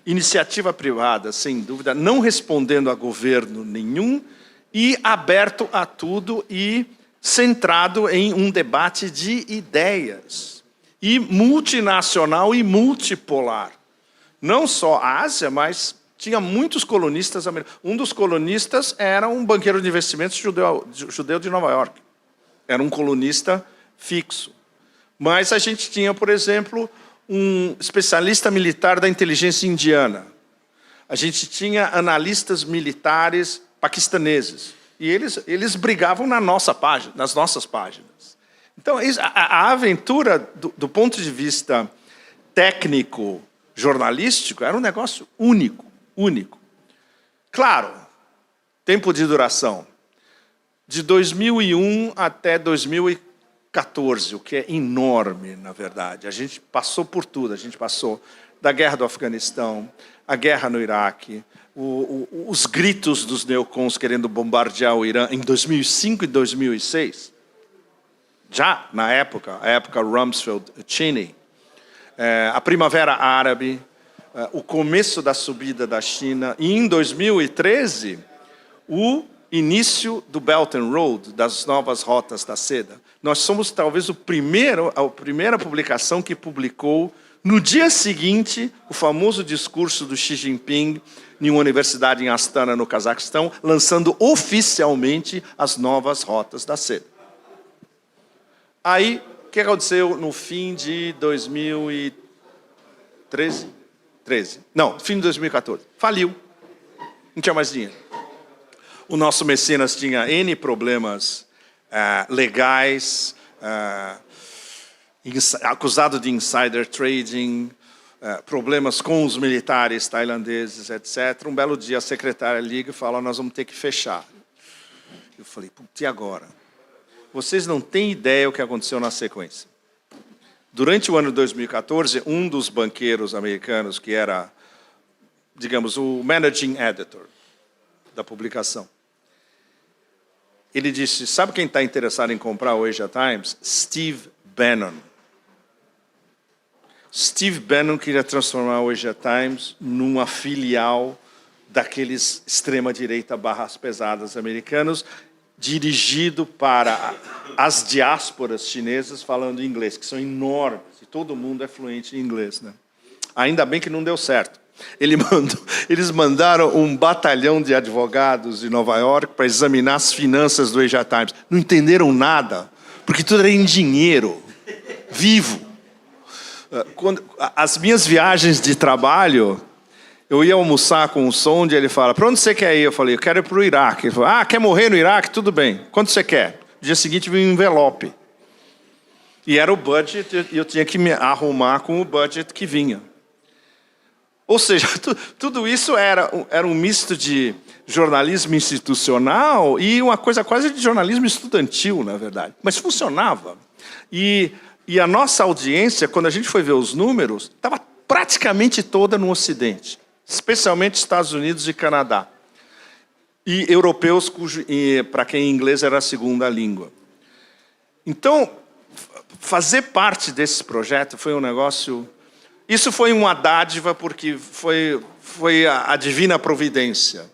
iniciativa privada, sem dúvida, não respondendo a governo nenhum, e aberto a tudo e centrado em um debate de ideias. E multinacional e multipolar. Não só a Ásia, mas tinha muitos colunistas americanos. Um dos colunistas era um banqueiro de investimentos judeu de Nova York. Era um colunista fixo. Mas a gente tinha, por exemplo, um especialista militar da inteligência indiana. A gente tinha analistas militares paquistaneses. E eles brigavam nas nossas páginas. Então, a aventura, do ponto de vista técnico, jornalístico, era um negócio único. Claro, tempo de duração. De 2001 até 2014, o que é enorme, na verdade. A gente passou por tudo. A gente passou da guerra do Afeganistão, a guerra no Iraque, os gritos dos neocons querendo bombardear o Irã em 2005 e 2006. Já na época, a época Rumsfeld-Cheney, a Primavera Árabe, o começo da subida da China, e em 2013, o início do Belt and Road, das novas rotas da seda. Nós somos talvez a primeira publicação que publicou, no dia seguinte, o famoso discurso do Xi Jinping em uma universidade em Astana, no Cazaquistão, lançando oficialmente as novas rotas da seda. Aí, o que aconteceu no fim de 2013? Não, fim de 2014. Faliu. Não tinha mais dinheiro. O nosso mecenas tinha N problemas legais, acusado de insider trading, problemas com os militares tailandeses, etc. Um belo dia a secretária liga e fala, nós vamos ter que fechar. Eu falei, putz, e agora? Vocês não têm ideia o que aconteceu na sequência. Durante o ano de 2014, um dos banqueiros americanos, que era, digamos, o managing editor da publicação, ele disse, sabe quem está interessado em comprar o Asia Times? Steve Bannon. Steve Bannon queria transformar o Asia Times numa filial daqueles extrema-direita barras pesadas americanos, dirigido para as diásporas chinesas falando inglês, que são enormes, e todo mundo é fluente em inglês, né? Ainda bem que não deu certo. Eles mandaram um batalhão de advogados de Nova York para examinar as finanças do Asia Times. Não entenderam nada, porque tudo era em dinheiro, vivo. As minhas viagens de trabalho, eu ia almoçar com o Sonde, ele fala, para onde você quer ir? Eu falei, eu quero ir para o Iraque. Ele falou, quer morrer no Iraque? Tudo bem. Quanto você quer? No dia seguinte veio um envelope. E era o budget, e eu tinha que me arrumar com o budget que vinha. Ou seja, tudo isso era um misto de jornalismo institucional e uma coisa quase de jornalismo estudantil, na verdade. Mas funcionava. E a nossa audiência, quando a gente foi ver os números, estava praticamente toda no Ocidente. Especialmente Estados Unidos e Canadá. E europeus, para quem inglês era a segunda língua. Então, fazer parte desse projeto foi um negócio... Isso foi uma dádiva, porque foi a divina providência.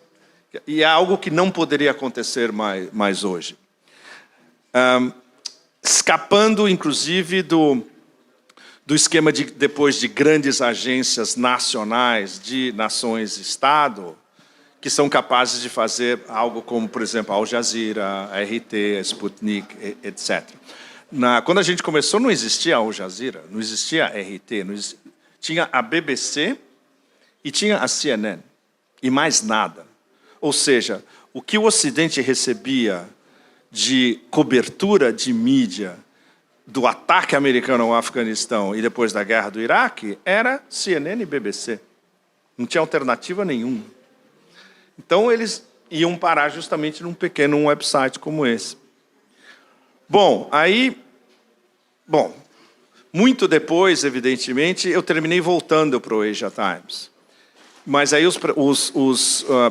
E é algo que não poderia acontecer mais hoje. Escapando, inclusive, do esquema depois de grandes agências nacionais de nações-estado, que são capazes de fazer algo como, por exemplo, a Al Jazeera, a RT, a Sputnik, etc. Quando a gente começou, não existia a Al Jazeera, não existia a RT, tinha a BBC e tinha a CNN, e mais nada. Ou seja, o que o Ocidente recebia de cobertura de mídia do ataque americano ao Afeganistão e depois da guerra do Iraque era CNN e BBC. Não tinha alternativa nenhuma. Então, eles iam parar justamente num pequeno website como esse. Muito depois, evidentemente, eu terminei voltando para o Asia Times. Mas aí os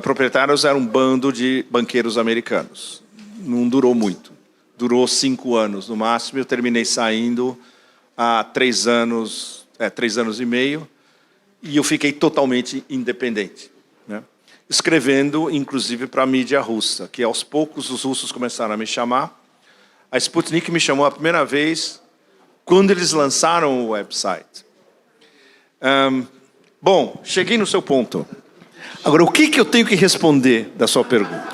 proprietários eram um bando de banqueiros americanos. Não durou muito. Durou 5 anos no máximo. Eu terminei saindo há 3 anos e meio, e eu fiquei totalmente independente, né? Escrevendo, inclusive, para a mídia russa, que aos poucos os russos começaram a me chamar. A Sputnik me chamou a primeira vez quando eles lançaram o website. Cheguei no seu ponto. Agora, o que eu tenho que responder da sua pergunta?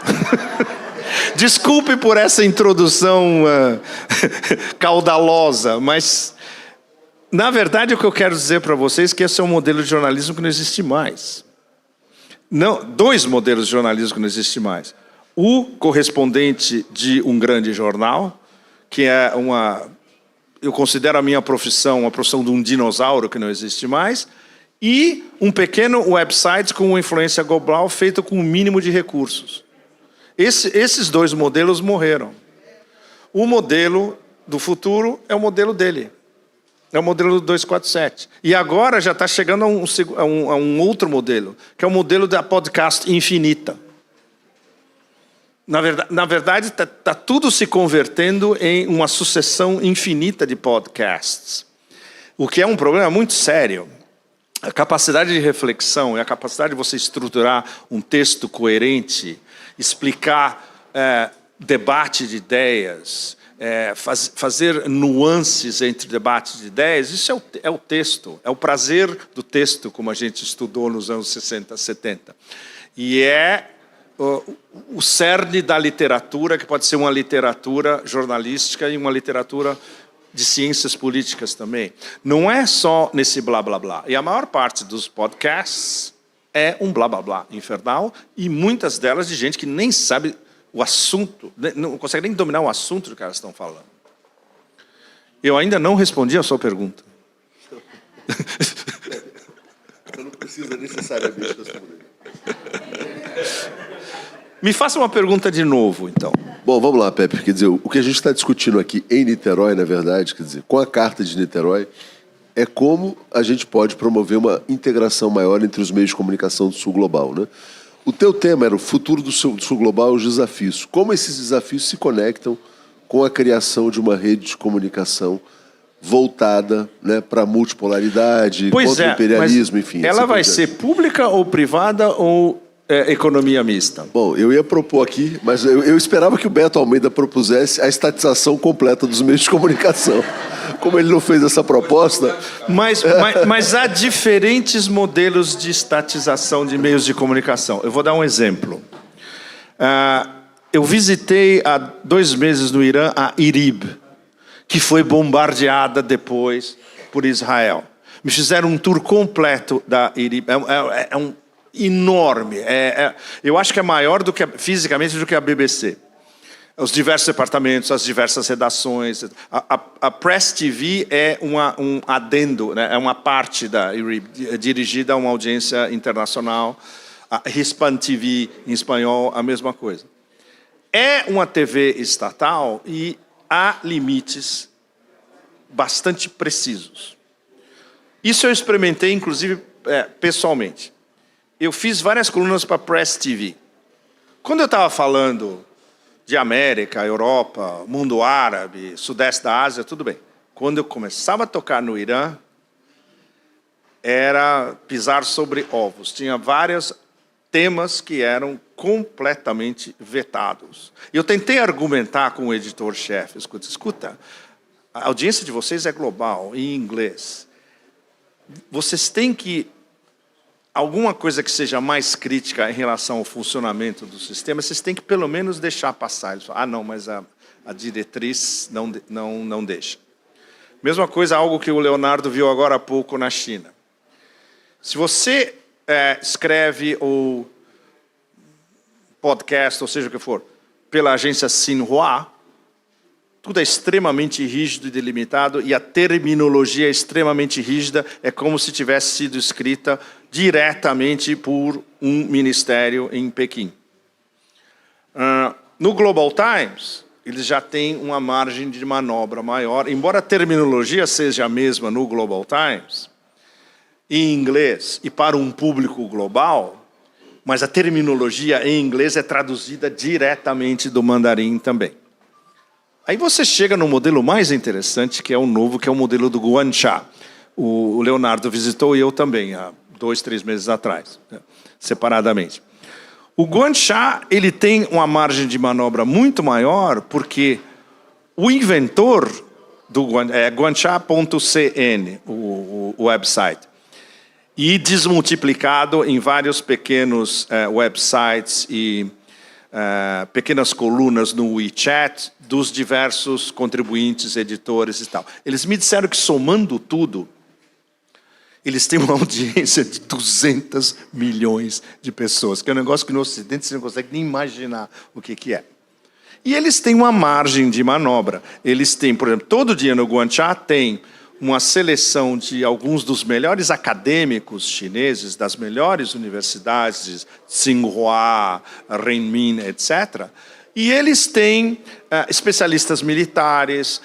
Desculpe por essa introdução caudalosa, mas, na verdade, o que eu quero dizer para vocês é que esse é um modelo de jornalismo que não existe mais. Não, 2 modelos de jornalismo que não existem mais. O correspondente de um grande jornal, que é eu considero a minha profissão profissão de um dinossauro que não existe mais, e um pequeno website com uma influência global feito com o mínimo de recursos. Esses 2 modelos morreram. O modelo do futuro é o modelo dele. É o modelo do 247. E agora já está chegando a um outro modelo, que é o modelo da podcast infinita. Na verdade, está tudo se convertendo em uma sucessão infinita de podcasts. O que é um problema muito sério. A capacidade de reflexão e a capacidade de você estruturar um texto coerente, explicar debate de ideias, fazer nuances entre debates de ideias, isso é o texto, é o prazer do texto, como a gente estudou nos anos 60, 70. E é o cerne da literatura, que pode ser uma literatura jornalística e uma literatura de ciências políticas também. Não é só nesse blá, blá, blá. E a maior parte dos podcasts é um blá, blá, blá infernal, e muitas delas de gente que nem sabe o assunto, não consegue nem dominar o assunto do que elas estão falando. Eu ainda não respondi a sua pergunta. Você não precisa necessariamente responder. Me faça uma pergunta de novo, então. Bom, vamos lá, Pepe. Quer dizer, o que a gente está discutindo aqui em Niterói, na verdade, quer dizer, com a Carta de Niterói, é como a gente pode promover uma integração maior entre os meios de comunicação do Sul Global, né? O teu tema era o futuro do Sul Global e os desafios. Como esses desafios se conectam com a criação de uma rede de comunicação voltada, né, para a multipolaridade, contra o imperialismo, enfim. Ela vai ser pública ou privada ou economia mista? Bom, eu ia propor aqui, mas eu esperava que o Beto Almeida propusesse a estatização completa dos meios de comunicação. Como ele não fez essa proposta... Mas há diferentes modelos de estatização de meios de comunicação. Eu vou dar um exemplo. Eu visitei há 2 meses no Irã a IRIB, que foi bombardeada depois por Israel. Me fizeram um tour completo da IRIB. É um enorme. Eu acho que é maior fisicamente do que a BBC. Os diversos departamentos, as diversas redações. A Press TV é um adendo, né? É uma parte da IRIB, dirigida a uma audiência internacional. A Hispan TV, em espanhol, a mesma coisa. É uma TV estatal e há limites bastante precisos. Isso eu experimentei, inclusive, pessoalmente. Eu fiz várias colunas para a Press TV. Quando eu estava falando de América, Europa, mundo árabe, sudeste da Ásia, tudo bem. Quando eu começava a tocar no Irã, era pisar sobre ovos. Tinha vários temas que eram completamente vetados. Eu tentei argumentar com o editor-chefe. Escuta, a audiência de vocês é global, em inglês. Vocês têm que... Alguma coisa que seja mais crítica em relação ao funcionamento do sistema, vocês têm que pelo menos deixar passar. Eles falam, não, mas a diretriz não deixa. Mesma coisa, algo que o Leonardo viu agora há pouco na China. Se você escreve o podcast, ou seja o que for, pela agência Xinhua, tudo é extremamente rígido e delimitado, e a terminologia é extremamente rígida, é como se tivesse sido escrita diretamente por um ministério em Pequim. No Global Times, eles já têm uma margem de manobra maior, embora a terminologia seja a mesma no Global Times, em inglês e para um público global, mas a terminologia em inglês é traduzida diretamente do mandarim também. Aí você chega no modelo mais interessante, que é o novo, que é o modelo do Guanxia. O Leonardo visitou e eu também, há 2, 3 meses atrás, né, separadamente. O Guanxia, ele tem uma margem de manobra muito maior, porque o inventor do guanxia.cn, o website, e desmultiplicado em vários pequenos websites e pequenas colunas no WeChat dos diversos contribuintes, editores e tal. Eles me disseram que, somando tudo, eles têm uma audiência de 200 milhões de pessoas, que é um negócio que no Ocidente você não consegue nem imaginar o que é. E eles têm uma margem de manobra. Eles têm, por exemplo, todo dia no Guanxia tem uma seleção de alguns dos melhores acadêmicos chineses, das melhores universidades, Tsinghua, Renmin, etc., e eles têm especialistas militares,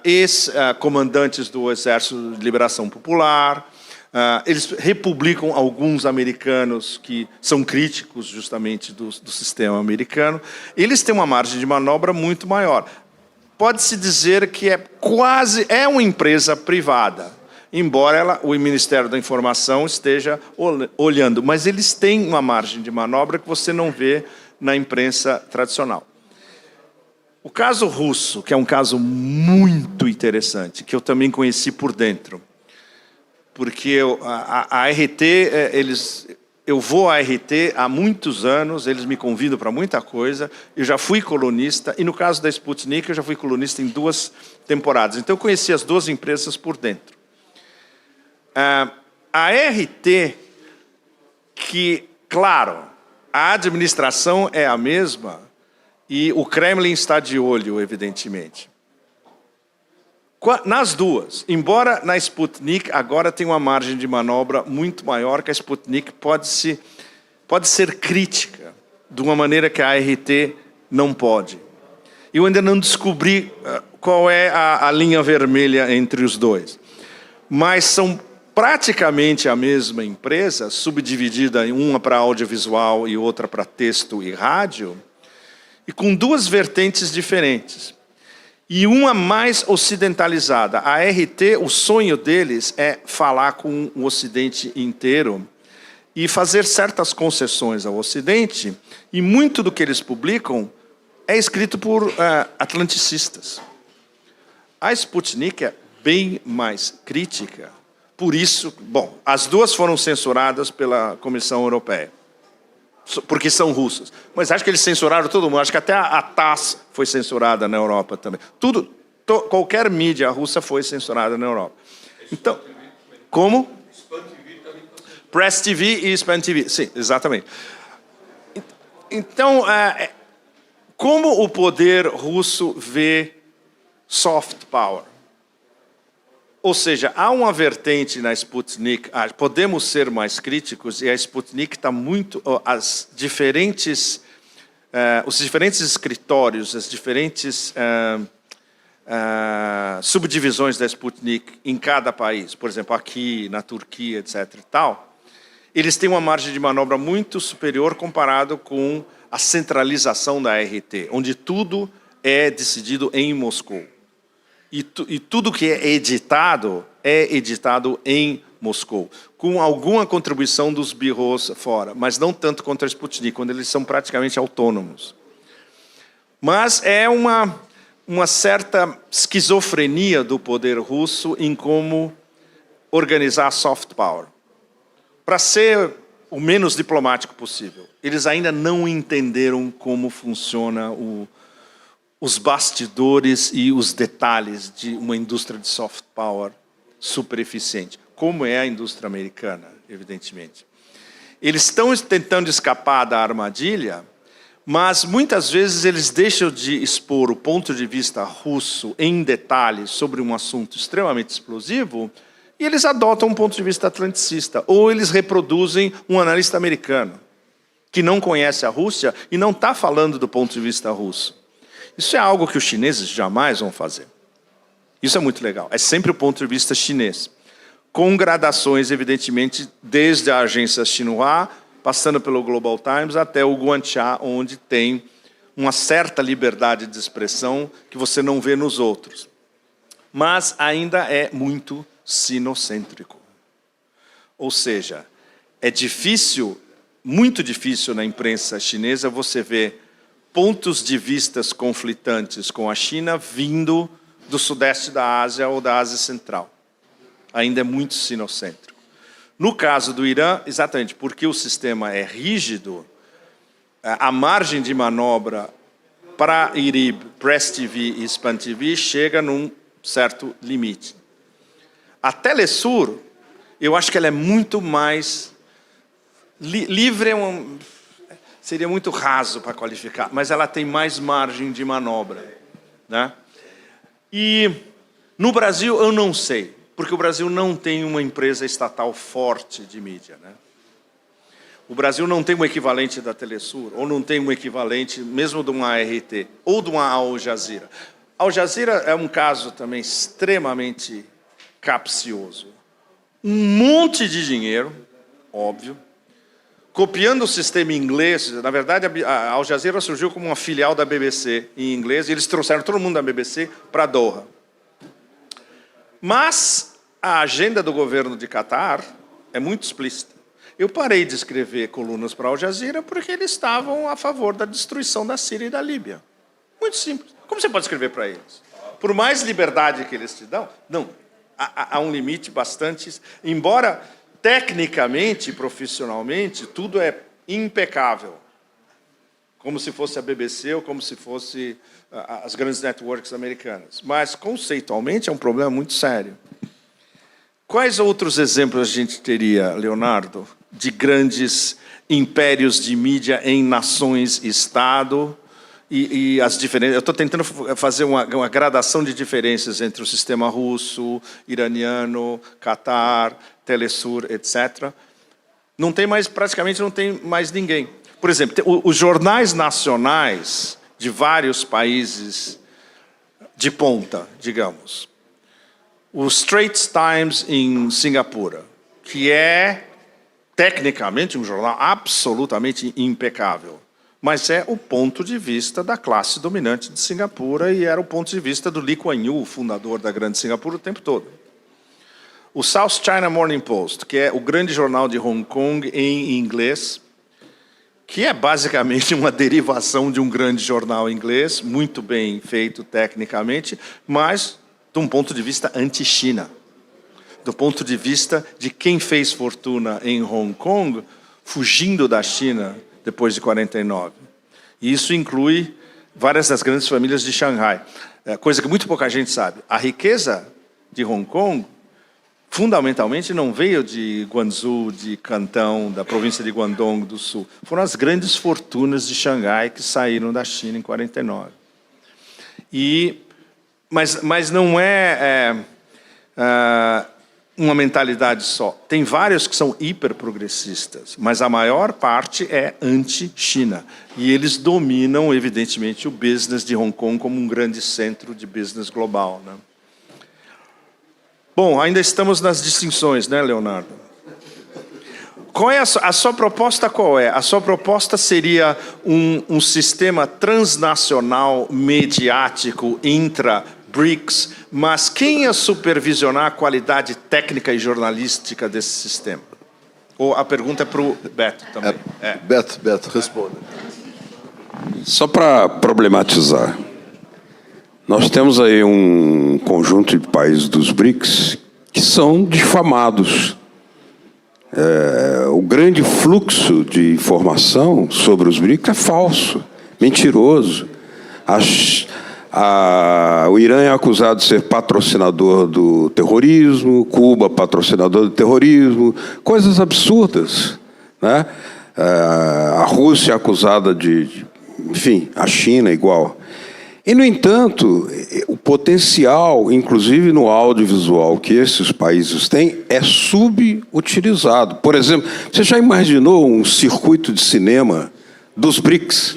ex-comandantes do Exército de Liberação Popular, eles republicam alguns americanos que são críticos justamente do sistema americano. Eles têm uma margem de manobra muito maior. Pode-se dizer que é uma empresa privada, embora o Ministério da Informação esteja olhando, mas eles têm uma margem de manobra que você não vê na imprensa tradicional. O caso russo, que é um caso muito interessante, que eu também conheci por dentro, porque a RT, eu vou à RT há muitos anos, eles me convidam para muita coisa, eu já fui colunista, e no caso da Sputnik, eu já fui colunista em 2 temporadas, então eu conheci as 2 empresas por dentro. A RT, que, claro, a administração é a mesma, e o Kremlin está de olho, evidentemente. Nas 2, embora na Sputnik agora tem uma margem de manobra muito maior, que a Sputnik pode ser crítica, de uma maneira que a RT não pode. Eu ainda não descobri qual é a linha vermelha entre os 2. Mas são praticamente a mesma empresa, subdividida em uma para audiovisual e outra para texto e rádio, e com 2 vertentes diferentes. E uma mais ocidentalizada. A RT, o sonho deles é falar com o Ocidente inteiro e fazer certas concessões ao Ocidente, e muito do que eles publicam é escrito por atlanticistas. A Sputnik é bem mais crítica, por isso, bom, as duas foram censuradas pela Comissão Europeia, porque são russas. Mas acho que eles censuraram todo mundo, acho que até a TASS foi censurada na Europa também. Qualquer mídia russa foi censurada na Europa. Então, como? Press TV e Span TV, sim, exatamente. Então, como o poder russo vê soft power? Ou seja, há uma vertente na Sputnik, podemos ser mais críticos, e a Sputnik está muito... os diferentes escritórios, as diferentes subdivisões da Sputnik em cada país, por exemplo, aqui, na Turquia, etc. e tal, eles têm uma margem de manobra muito superior comparado com a centralização da RT, onde tudo é decidido em Moscou. E tudo que é editado em Moscou, com alguma contribuição dos birros fora, mas não tanto contra a Sputnik, quando eles são praticamente autônomos. Mas é uma certa esquizofrenia do poder russo em como organizar a soft power. Para ser o menos diplomático possível, eles ainda não entenderam como funciona os bastidores e os detalhes de uma indústria de soft power super eficiente, como é a indústria americana, evidentemente. Eles estão tentando escapar da armadilha, mas muitas vezes eles deixam de expor o ponto de vista russo em detalhes sobre um assunto extremamente explosivo e eles adotam um ponto de vista atlanticista, ou eles reproduzem um analista americano que não conhece a Rússia e não está falando do ponto de vista russo. Isso é algo que os chineses jamais vão fazer. Isso é muito legal. É sempre o ponto de vista chinês. Com gradações, evidentemente, desde a agência Xinhua, passando pelo Global Times, até o Guanxia, onde tem uma certa liberdade de expressão que você não vê nos outros. Mas ainda é muito sinocêntrico. Ou seja, é difícil, muito difícil na imprensa chinesa você ver pontos de vistas conflitantes com a China vindo do sudeste da Ásia ou da Ásia Central. Ainda é muito sinocêntrico. No caso do Irã, exatamente, porque o sistema é rígido, a margem de manobra para IRIB, Press TV e Span TV chega num certo limite. A Telesur, eu acho que ela é muito mais livre, seria muito raso para qualificar, mas ela tem mais margem de manobra, né? E no Brasil eu não sei, porque o Brasil não tem uma empresa estatal forte de mídia, né? O Brasil não tem um equivalente da Telesur, ou não tem um equivalente mesmo de uma ART, ou de uma Al Jazeera. Al Jazeera é um caso também extremamente capcioso. Um monte de dinheiro, óbvio, copiando o sistema inglês. Na verdade, a Al Jazeera surgiu como uma filial da BBC em inglês, e eles trouxeram todo mundo da BBC para Doha. Mas a agenda do governo de Catar é muito explícita. Eu parei de escrever colunas para a Al Jazeera porque eles estavam a favor da destruição da Síria e da Líbia. Muito simples. Como você pode escrever para eles? Por mais liberdade que eles te dão, não. Há um limite bastante... Embora... tecnicamente e profissionalmente, tudo é impecável. Como se fosse a BBC ou como se fosse as grandes networks americanas. Mas, conceitualmente, é um problema muito sério. Quais outros exemplos a gente teria, Leonardo, de grandes impérios de mídia em nações-estado e as diferenças? Eu estou tentando fazer uma gradação de diferenças entre o sistema russo, iraniano, Catar, Telesur, etc. Não tem mais, praticamente não tem mais ninguém. Por exemplo, os jornais nacionais de vários países de ponta, digamos. O Straits Times em Singapura, que é, tecnicamente, um jornal absolutamente impecável, mas é o ponto de vista da classe dominante de Singapura e era o ponto de vista do Lee Kuan Yew, o fundador da grande Singapura, o tempo todo. o South China Morning Post, que é o grande jornal de Hong Kong em inglês, que é basicamente uma derivação de um grande jornal inglês, muito bem feito tecnicamente, mas de um ponto de vista anti-China, do ponto de vista de quem fez fortuna em Hong Kong, fugindo da China depois de 49. E isso inclui várias das grandes famílias de Xangai. Coisa que muito pouca gente sabe. A riqueza de Hong Kong, fundamentalmente, não veio de Guangzhou, de Cantão, da província de Guangdong do Sul. Foram as grandes fortunas de Xangai que saíram da China em 49. Mas não é uma mentalidade só. Tem vários que são hiperprogressistas, mas a maior parte é anti-China. E eles dominam, evidentemente, o business de Hong Kong como um grande centro de business global, né? Bom, ainda estamos nas distinções, né, Leonardo? Qual é a sua proposta? Qual é? A sua proposta seria um sistema transnacional mediático intra-BRICS, mas quem ia supervisionar a qualidade técnica e jornalística desse sistema? Ou a pergunta é para o Beto também. Beto, responda. Só para problematizar, nós temos aí um conjunto de países dos BRICS que são difamados. O grande fluxo de informação sobre os BRICS é falso, mentiroso. O Irã é acusado de ser patrocinador do terrorismo, Cuba patrocinador do terrorismo, coisas absurdas, né? A Rússia é acusada enfim, a China igual. E, no entanto, o potencial, inclusive no audiovisual que esses países têm, é subutilizado. Por exemplo, você já imaginou um circuito de cinema dos BRICS?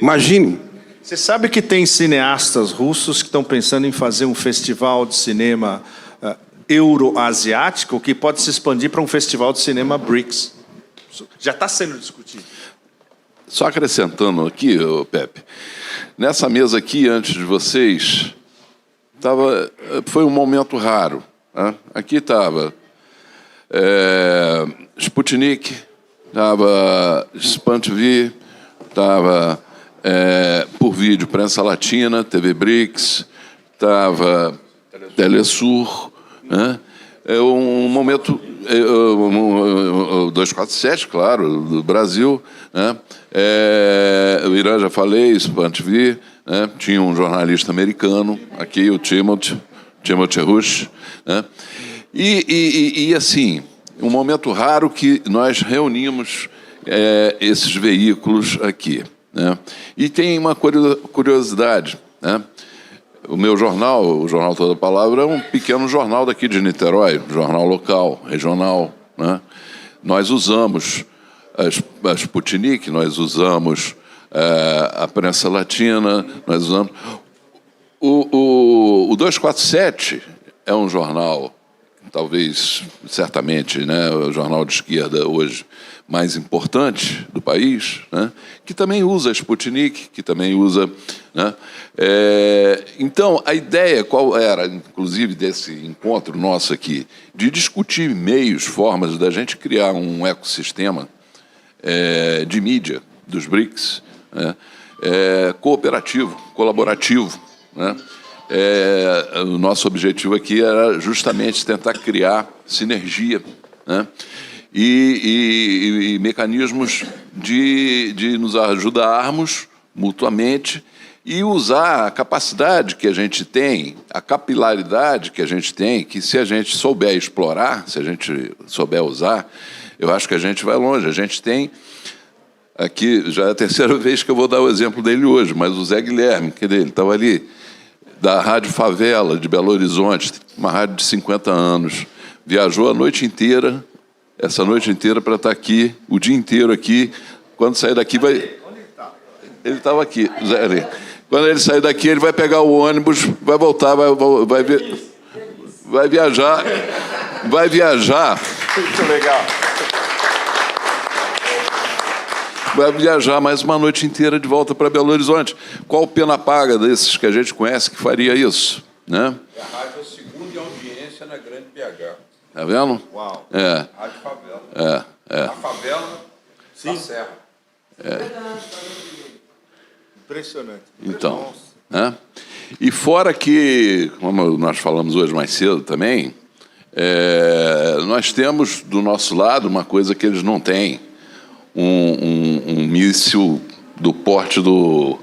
Imagine. Você sabe que tem cineastas russos que estão pensando em fazer um festival de cinema euroasiático que pode se expandir para um festival de cinema BRICS. Já está sendo discutido. Só acrescentando aqui, Pepe, nessa mesa aqui, antes de vocês, foi um momento raro, né? Aqui estava Sputnik, estava Spam TV, estava por vídeo Prensa Latina, TV BRICS, estava Telesur, né? Um momento, o 247, claro, do Brasil, né? O Irã, já falei, Spam TV, né? Tinha um jornalista americano, aqui o Timothy Rush, né? E assim, um momento raro que nós reunimos esses veículos aqui, né? E tem uma curiosidade, né? O meu jornal, o Jornal Toda Palavra, é um pequeno jornal daqui de Niterói, jornal local, regional, né? Nós usamos a Sputnik, nós usamos a Prensa Latina, nós usamos... O 247 é um jornal, talvez, certamente, né, o jornal de esquerda hoje mais importante do país, né, que também usa a Sputnik, que também usa... Né, então, a ideia qual era, inclusive, desse encontro nosso aqui, de discutir meios, formas da gente criar um ecossistema de mídia dos BRICS, né, cooperativo, colaborativo, né? O nosso objetivo aqui era justamente tentar criar sinergia, né? E mecanismos de nos ajudarmos mutuamente e usar a capacidade que a gente tem, a capilaridade que a gente tem, que se a gente souber explorar, se a gente souber usar, eu acho que a gente vai longe. A gente tem aqui, já é a terceira vez que eu vou dar o exemplo dele hoje, mas o Zé Guilherme, que ele estava ali, da Rádio Favela de Belo Horizonte, uma rádio de 50 anos, viajou a noite inteira, essa noite inteira, para estar aqui, o dia inteiro aqui. Quando sair daqui, vai... Onde ele está? Ele estava aqui, Zé ali. Quando ele sair daqui, ele vai pegar o ônibus, vai voltar, vai viajar. Vai viajar. Muito legal. Vai viajar mais uma noite inteira de volta para Belo Horizonte. Qual pena paga desses que a gente conhece que faria isso, né? A rádio é a segunda em audiência na Grande BH. Tá vendo? Uau. É. A de favela. É. A favela da serra. Impressionante. Então, né? E fora que, como nós falamos hoje mais cedo também, nós temos do nosso lado uma coisa que eles não têm, um míssil do porte do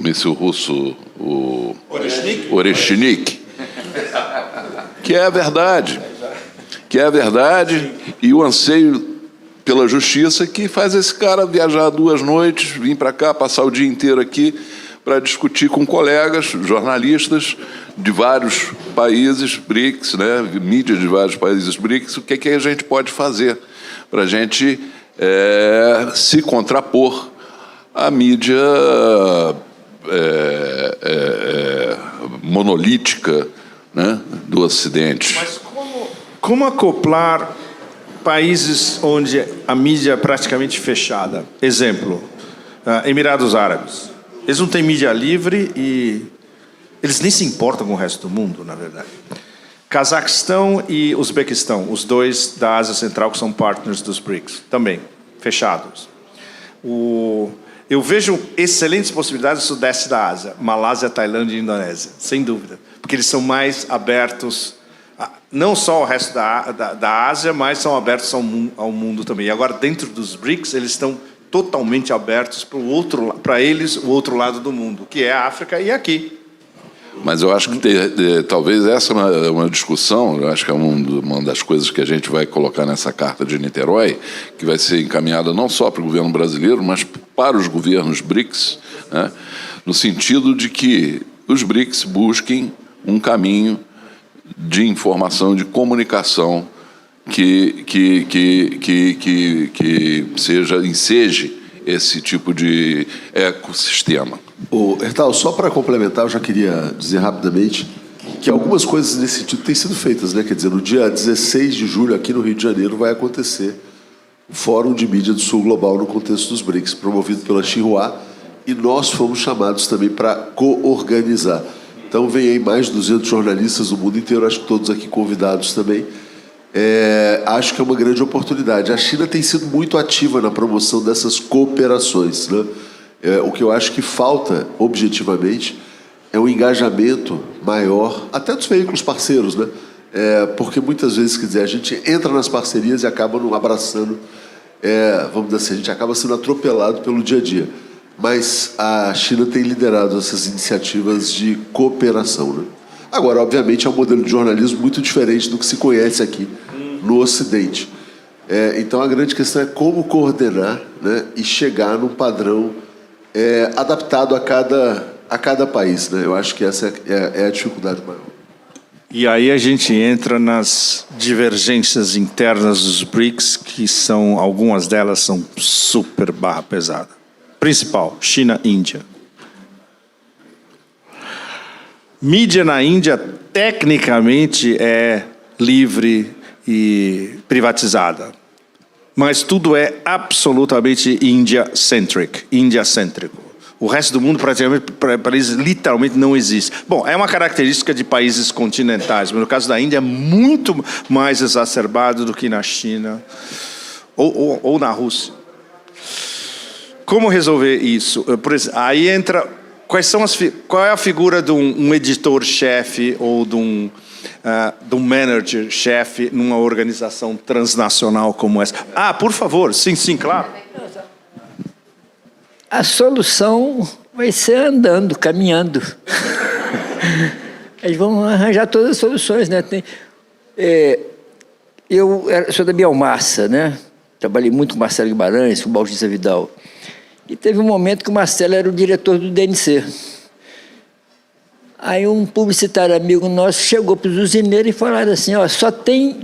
míssil russo, o Oreshnik, que é a verdade, e o anseio pela justiça que faz esse cara viajar 2 noites, vir para cá, passar o dia inteiro aqui para discutir com colegas, jornalistas de vários países BRICS, né, mídias de vários países BRICS, o que é que a gente pode fazer para a gente se contrapor à mídia monolítica, né, do Ocidente. Mas como acoplar países onde a mídia é praticamente fechada? Exemplo, Emirados Árabes. Eles não têm mídia livre e eles nem se importam com o resto do mundo, na verdade. Cazaquistão e Uzbequistão, os dois da Ásia Central que são partners dos BRICS, também fechados. Eu vejo excelentes possibilidades no sudeste da Ásia, Malásia, Tailândia e Indonésia, sem dúvida, porque eles são mais abertos, não só ao resto da Ásia, mas são abertos ao mundo também. E agora, dentro dos BRICS, eles estão totalmente abertos para eles, o outro lado do mundo, que é a África e aqui. Mas eu acho que talvez essa é uma discussão, eu acho que é uma das coisas que a gente vai colocar nessa Carta de Niterói, que vai ser encaminhada não só para o governo brasileiro, mas para os governos BRICS, né, no sentido de que os BRICS busquem um caminho de informação, de comunicação que enseje esse tipo de ecossistema. Hertal, só para complementar, eu já queria dizer rapidamente que algumas coisas nesse sentido têm sido feitas, né? Quer dizer, no dia 16 de julho, aqui no Rio de Janeiro, vai acontecer o Fórum de Mídia do Sul Global no contexto dos BRICS, promovido pela Xinhua, e nós fomos chamados também para co-organizar. Então, vem aí mais de 200 jornalistas do mundo inteiro, acho que todos aqui convidados também. Acho que é uma grande oportunidade. A China tem sido muito ativa na promoção dessas cooperações, né? O que eu acho que falta, objetivamente, é um engajamento maior, até dos veículos parceiros, né? Porque muitas vezes, quer dizer, a gente entra nas parcerias e acaba não abraçando, vamos dizer assim, a gente acaba sendo atropelado pelo dia a dia. Mas a China tem liderado essas iniciativas de cooperação, né? Agora, obviamente, é um modelo de jornalismo muito diferente do que se conhece aqui no Ocidente. Então, a grande questão é como coordenar, né, e chegar num padrão adaptado a cada país, né? Eu acho que essa é a dificuldade maior. E aí a gente entra nas divergências internas dos BRICS, que são, algumas delas são super barra pesada. Principal, China e Índia. Mídia na Índia, tecnicamente, é livre e privatizada. Mas tudo é absolutamente Índia-cêntrico. O resto do mundo, praticamente, para eles, literalmente não existe. Bom, é uma característica de países continentais, mas no caso da Índia é muito mais exacerbado do que na China ou na Rússia. Como resolver isso? Por exemplo, aí entra... Qual é a figura de um editor-chefe ou de um manager-chefe numa organização transnacional como essa? Por favor, sim, claro. A solução vai ser andando, caminhando. Eles vão arranjar todas as soluções, né? Eu sou da biomassa, né? Trabalhei muito com Marcelo Guimarães, com Bautista Vidal. E teve um momento que o Marcelo era o diretor do DNC. Aí um publicitário amigo nosso chegou para os usineiros e falaram assim, só tem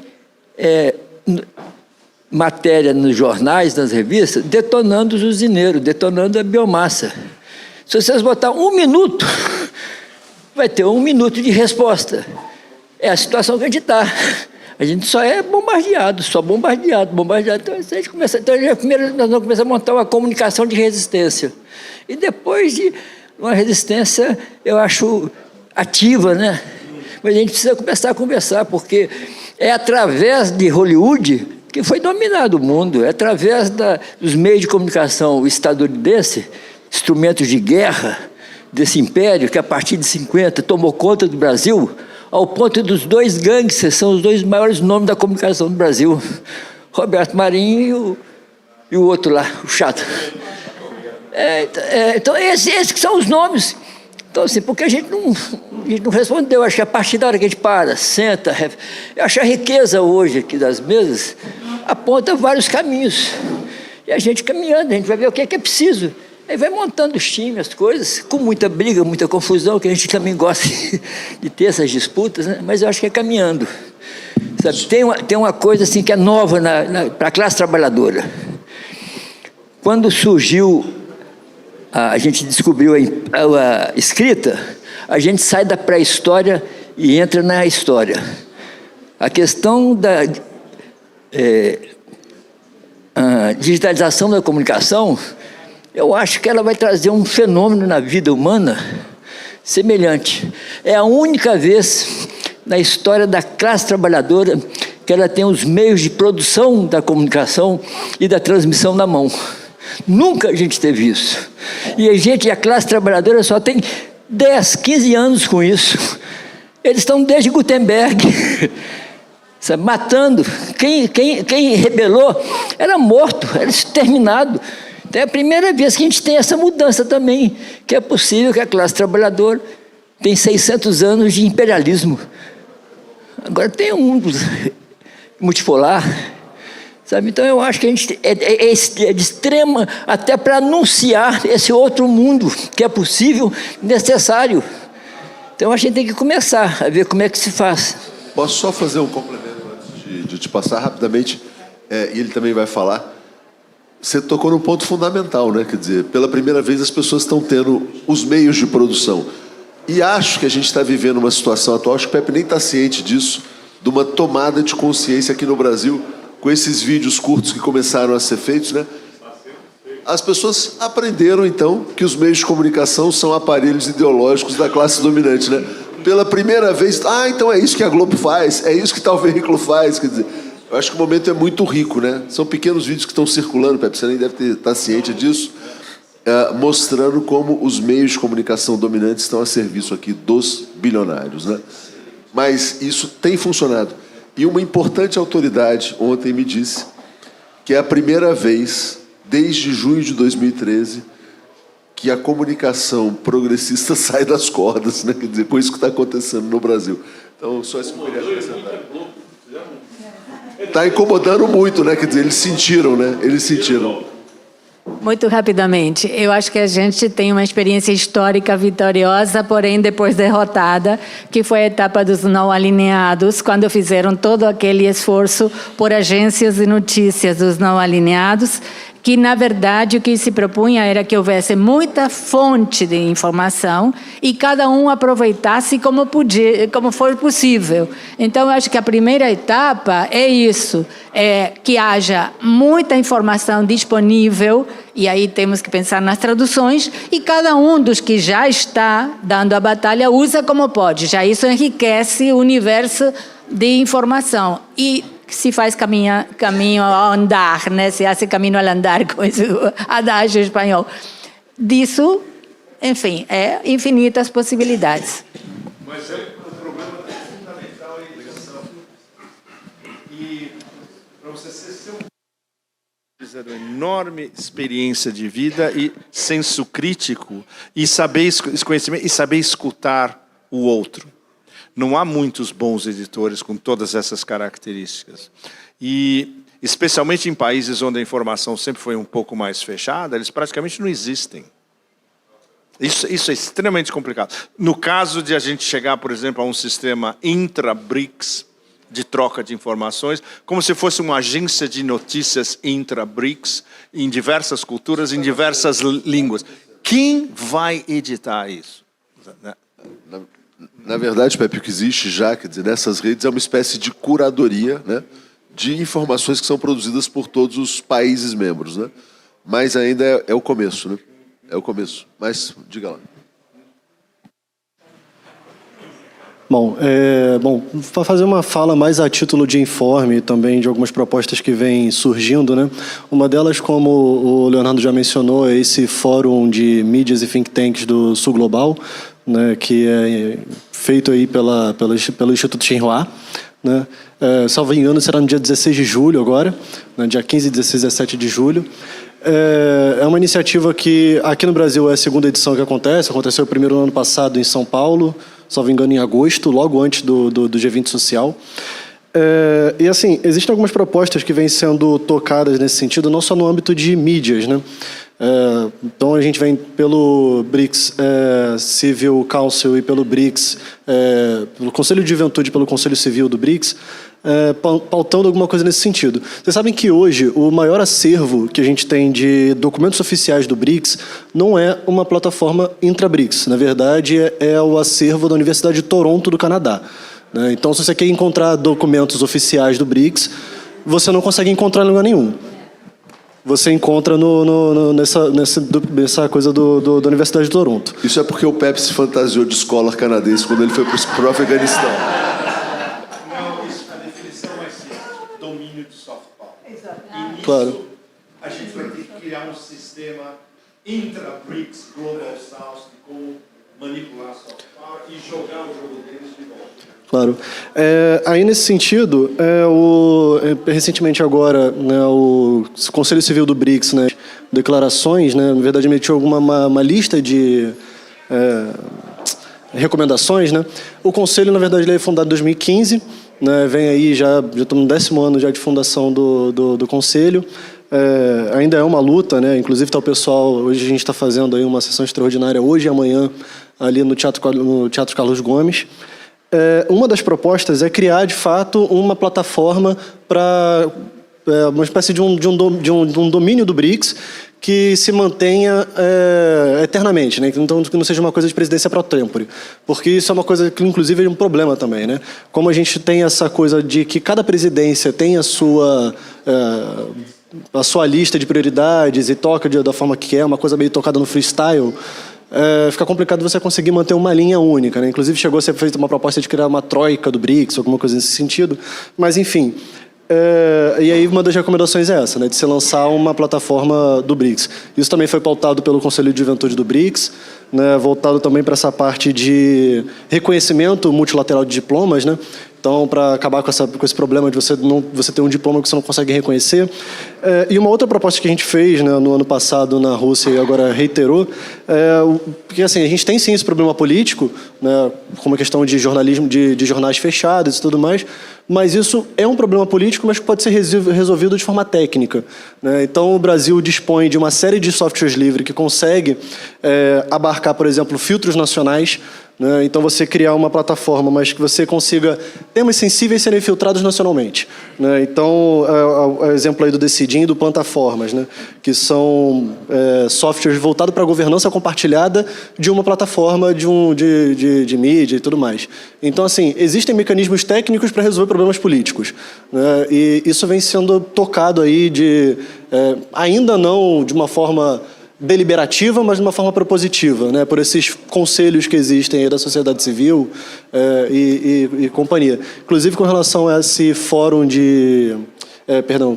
matéria nos jornais, nas revistas, detonando os usineiros, detonando a biomassa. Se vocês botar 1 minuto, vai ter 1 minuto de resposta. É a situação que a gente está. A gente só é bombardeado. Então, a gente começa, primeiro nós vamos começar a montar uma comunicação de resistência. E depois de uma resistência, eu acho, ativa, né? Mas a gente precisa começar a conversar, porque É através de Hollywood que foi dominado o mundo, é através dos meios de comunicação estadunidense, instrumentos de guerra desse império que a partir de 50 tomou conta do Brasil, ao ponto dos dois gangsters, são os dois maiores nomes da comunicação do Brasil, Roberto Marinho e o outro lá, o chato. Então, esses que são os nomes. Então, assim, porque a gente não respondeu. Acho que a partir da hora que a gente para, senta, eu acho a riqueza hoje aqui das mesas aponta vários caminhos. E a gente caminhando, a gente vai ver o que é preciso. Aí vai montando os times, as coisas, com muita briga, muita confusão, que a gente também gosta de ter essas disputas, né? Mas eu acho que é caminhando. Sabe? Tem uma coisa assim que é nova para a classe trabalhadora. Quando surgiu, a gente descobriu a escrita, a gente sai da pré-história e entra na história. A questão da a digitalização da comunicação, eu acho que ela vai trazer um fenômeno na vida humana semelhante. É a única vez na história da classe trabalhadora que ela tem os meios de produção da comunicação e da transmissão na mão. Nunca a gente teve isso. E a classe trabalhadora só tem 10, 15 anos com isso. Eles estão desde Gutenberg, sabe, matando. Quem rebelou era morto, era exterminado. Então é a primeira vez que a gente tem essa mudança também, que é possível que a classe trabalhadora tem 600 anos de imperialismo. Agora tem um mundo multipolar, sabe? Então eu acho que a gente é de extrema, até para anunciar esse outro mundo que é possível, necessário. Então a gente tem que começar a ver como é que se faz. Posso só fazer um complemento antes de te passar rapidamente? E ele também vai falar. Você tocou num ponto fundamental, né? Quer dizer, pela primeira vez as pessoas estão tendo os meios de produção. E acho que a gente está vivendo uma situação atual, acho que o Pepe nem está ciente disso, de uma tomada de consciência aqui no Brasil, com esses vídeos curtos que começaram a ser feitos, né? As pessoas aprenderam, então, que os meios de comunicação são aparelhos ideológicos da classe dominante, né? Pela primeira vez, então é isso que a Globo faz, é isso que tal veículo faz, quer dizer... Eu acho que o momento é muito rico, né? São pequenos vídeos que estão circulando, Pepe, você nem deve estar ciente disso, mostrando como os meios de comunicação dominantes estão a serviço aqui dos bilionários, né? Mas isso tem funcionado. E uma importante autoridade ontem me disse que é a primeira vez, desde junho de 2013, que a comunicação progressista sai das cordas, né? Quer dizer, com isso que está acontecendo no Brasil. Então, só isso que eu queria acrescentar. Está incomodando muito, né? Quer dizer, eles sentiram, né? Eles sentiram. Muito rapidamente, eu acho que a gente tem uma experiência histórica vitoriosa, porém depois derrotada, que foi a etapa dos não alinhados, quando fizeram todo aquele esforço por agências de notícias dos não alinhados, que, na verdade, o que se propunha era que houvesse muita fonte de informação e cada um aproveitasse como for possível. Então, eu acho que a primeira etapa é isso, que haja muita informação disponível, e aí temos que pensar nas traduções, e cada um dos que já está dando a batalha usa como pode. Já isso enriquece o universo de informação. E se faz caminho ao andar, né? Se hace caminho ao andar, com esse adágio espanhol. Disso, enfim, infinitas possibilidades. Mas o problema é fundamental a educação. E para você ser precisa de uma enorme experiência de vida e senso crítico e saber esse conhecimento e saber escutar o outro. Não há muitos bons editores com todas essas características. E, especialmente em países onde a informação sempre foi um pouco mais fechada, eles praticamente não existem. Isso é extremamente complicado. No caso de a gente chegar, por exemplo, a um sistema intra-BRICS de troca de informações, como se fosse uma agência de notícias intra-BRICS, em diversas culturas, em diversas línguas. Quem vai editar isso? Na verdade, Pepe, o que existe já, quer dizer, nessas redes é uma espécie de curadoria, né, de informações que são produzidas por todos os países membros, né? Mas ainda é o começo, né? É o começo. Mas, diga lá. Bom, para fazer uma fala mais a título de informe também de algumas propostas que vêm surgindo, né? Uma delas, como o Leonardo já mencionou, é esse fórum de mídias e think tanks do Sul Global, né? Que é feito aí pelo Instituto Tsinghua, né? Salvo engano, será no dia 16 de julho agora, né? Dia 15, 16 e 17 de julho. É uma iniciativa que aqui no Brasil é a segunda edição que aconteceu primeiro no ano passado em São Paulo, salvo engano em agosto, logo antes do G20 social. E assim, existem algumas propostas que vêm sendo tocadas nesse sentido, não só no âmbito de mídias, né? Então a gente vem pelo BRICS Civil Council e pelo BRICS, pelo Conselho de Juventude e pelo Conselho Civil do BRICS, pautando alguma coisa nesse sentido. Vocês sabem que hoje o maior acervo que a gente tem de documentos oficiais do BRICS não é uma plataforma intra-BRICS. Na verdade, é o acervo da Universidade de Toronto, do Canadá. Né? Então, se você quer encontrar documentos oficiais do BRICS, você não consegue encontrar em lugar nenhum. Você encontra nessa coisa da Universidade de Toronto. Isso é porque o Pepe se fantasiou de escola canadense quando ele foi para o Afeganistão. Não, isso, a definição vai ser domínio de soft power. Exatamente. E claro. Nisso, a gente vai ter que criar um sistema intra-BRICS, Global South, de como manipular soft power e jogar o jogo deles de volta. Claro. Aí, nesse sentido, recentemente agora, né, o Conselho Civil do BRICS, né, declarações, né, na verdade, emitiu uma lista de recomendações. Né. O Conselho, na verdade, ele é fundado em 2015, né, vem aí, já estamos no 10º ano já de fundação do Conselho. Ainda é uma luta, né, inclusive está o pessoal, hoje a gente está fazendo aí uma sessão extraordinária, hoje e amanhã, ali no Teatro Carlos Gomes. Uma das propostas é criar, de fato, uma plataforma para uma espécie de um domínio do BRICS que se mantenha eternamente, né? Então, que não seja uma coisa de presidência pro tempore, porque isso é uma coisa que, inclusive, é um problema também, né? Como a gente tem essa coisa de que cada presidência tem a sua lista de prioridades e toca da forma que quer, uma coisa meio tocada no freestyle, fica complicado você conseguir manter uma linha única, né? Inclusive chegou a ser feita uma proposta de criar uma troika do BRICS, alguma coisa nesse sentido, mas enfim. E aí uma das recomendações é essa, né? De se lançar uma plataforma do BRICS. Isso também foi pautado pelo Conselho de Juventude do BRICS, né? Voltado também para essa parte de reconhecimento multilateral de diplomas, né? Então, para acabar com esse problema de você ter um diploma que você não consegue reconhecer. E uma outra proposta que a gente fez, né, no ano passado na Rússia e agora reiterou, porque assim, a gente tem sim esse problema político, né, como a questão de jornalismo, de jornais fechados e tudo mais, mas isso é um problema político, mas que pode ser resolvido de forma técnica. Né? Então, o Brasil dispõe de uma série de softwares livres que consegue abarcar, por exemplo, filtros nacionais. Né? Então, você criar uma plataforma, mas que você consiga temas sensíveis serem filtrados nacionalmente. Né? Então, o exemplo aí do Decidim e do Plantaformas, né? Que são softwares voltados para a governança compartilhada de uma plataforma de mídia e tudo mais. Então, assim, existem mecanismos técnicos para resolver problemas políticos. Né? E isso vem sendo tocado aí ainda não de uma forma deliberativa, mas de uma forma propositiva, né, por esses conselhos que existem aí da sociedade civil e companhia. Inclusive, com relação a esse fórum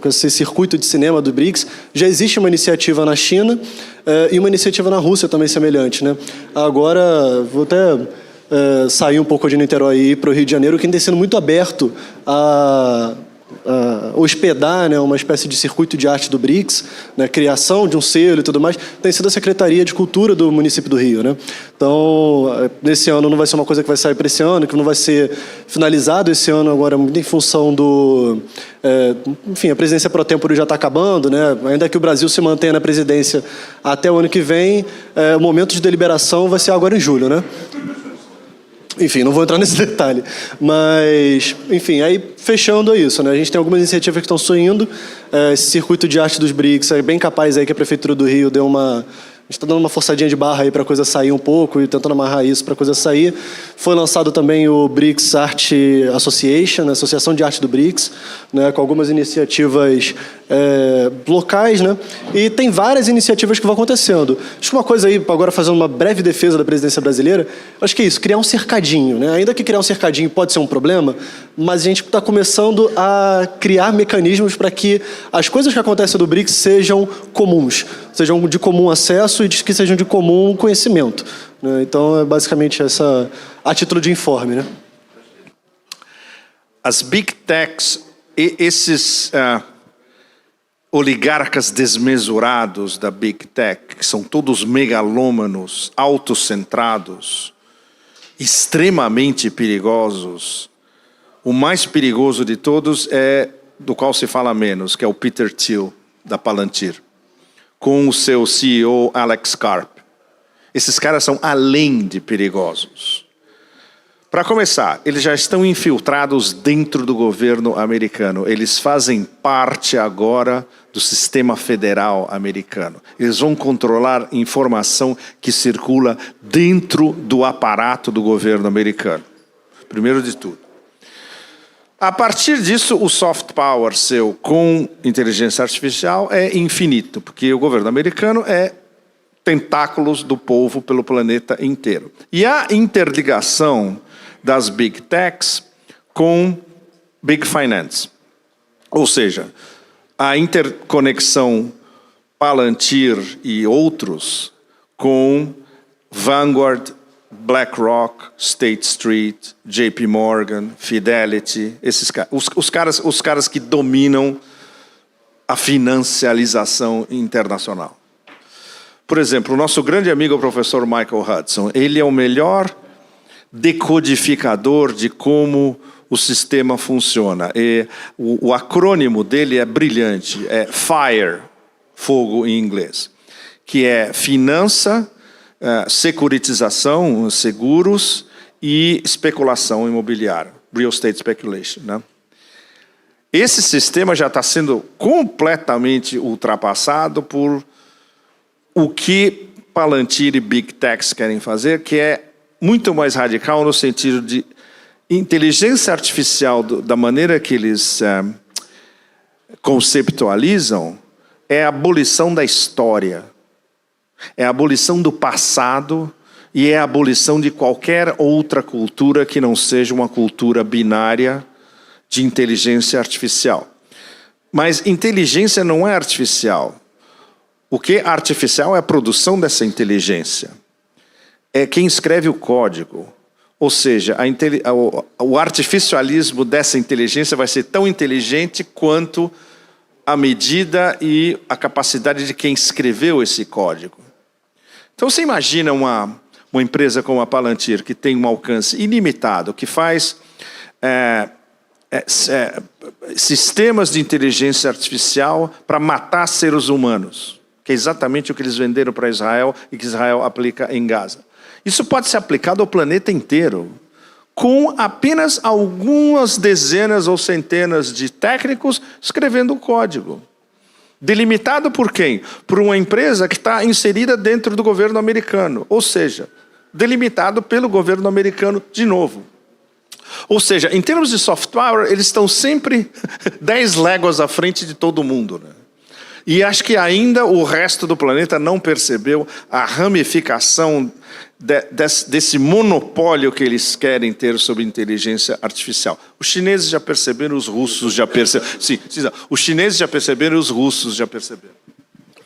com esse circuito de cinema do BRICS, já existe uma iniciativa na China e uma iniciativa na Rússia também semelhante. Né? Agora, vou até sair um pouco de Niterói e ir para o Rio de Janeiro, que tem sido muito aberto a hospedar, né, uma espécie de circuito de arte do BRICS, né, criação de um selo e tudo mais, tem sido a Secretaria de Cultura do município do Rio. Né? Então, nesse ano não vai ser uma coisa que vai sair para esse ano, que não vai ser finalizado esse ano agora, muito em função do... enfim, a presidência pro tempore já está acabando, né? Ainda que o Brasil se mantenha na presidência até o ano que vem, o momento de deliberação vai ser agora em julho, né? Enfim, não vou entrar nesse detalhe. Mas, enfim, aí fechando isso, né? A gente tem algumas iniciativas que estão surgindo. Esse circuito de arte dos BRICS é bem capaz aí que a Prefeitura do Rio deu uma A gente está dando uma forçadinha de barra aí para a coisa sair um pouco e tentando amarrar isso para a coisa sair. Foi lançado também o BRICS Art Association, a Associação de Arte do BRICS, né, com algumas iniciativas locais, né? E tem várias iniciativas que vão acontecendo. Acho que uma coisa aí, agora fazendo uma breve defesa da presidência brasileira, acho que é isso, criar um cercadinho, né? Ainda que criar um cercadinho pode ser um problema, mas a gente está começando a criar mecanismos para que as coisas que acontecem do BRICS sejam comuns, sejam de comum acesso e que sejam de comum conhecimento, né? Então, é basicamente essa, a título de informe, né? As Big Techs, esses oligarcas desmesurados da Big Tech, que são todos megalômanos, autocentrados, extremamente perigosos. O mais perigoso de todos é do qual se fala menos, que é o Peter Thiel, da Palantir, com o seu CEO Alex Karp. Esses caras são além de perigosos. Para começar, eles já estão infiltrados dentro do governo americano. Eles fazem parte agora do sistema federal americano. Eles vão controlar informação que circula dentro do aparato do governo americano. Primeiro de tudo. A partir disso, o soft power seu com inteligência artificial é infinito, porque o governo americano é tentáculos do povo pelo planeta inteiro. E a interligação das Big Techs com Big Finance. Ou seja, a interconexão Palantir e outros com Vanguard, BlackRock, State Street, JP Morgan, Fidelity, esses caras, os caras que dominam a financialização internacional. Por exemplo, o nosso grande amigo, o professor Michael Hudson, ele é o melhor decodificador de como o sistema funciona. E o acrônimo dele é brilhante, é FIRE, fogo em inglês, que é finança, securitização, seguros e especulação imobiliária, real estate speculation, né? Esse sistema já está sendo completamente ultrapassado por o que Palantir e Big Techs querem fazer, que é muito mais radical no sentido de inteligência artificial, da maneira que eles conceptualizam, é a abolição da história, é a abolição do passado e é a abolição de qualquer outra cultura que não seja uma cultura binária de inteligência artificial. Mas inteligência não é artificial. O que é artificial é a produção dessa inteligência. É quem escreve o código. Ou seja, o artificialismo dessa inteligência vai ser tão inteligente quanto a medida e a capacidade de quem escreveu esse código. Então, você imagina uma empresa como a Palantir, que tem um alcance ilimitado, que faz sistemas de inteligência artificial para matar seres humanos, que é exatamente o que eles venderam para Israel e que Israel aplica em Gaza. Isso pode ser aplicado ao planeta inteiro, com apenas algumas dezenas ou centenas de técnicos escrevendo o código. Delimitado por quem? Por uma empresa que está inserida dentro do governo americano. Ou seja, delimitado pelo governo americano de novo. Ou seja, em termos de soft power, eles estão sempre 10 léguas à frente de todo mundo, né? E acho que ainda o resto do planeta não percebeu a ramificação desse monopólio que eles querem ter sobre inteligência artificial. Os chineses já perceberam, os russos já perceberam. Sim, os chineses já perceberam e os russos já perceberam.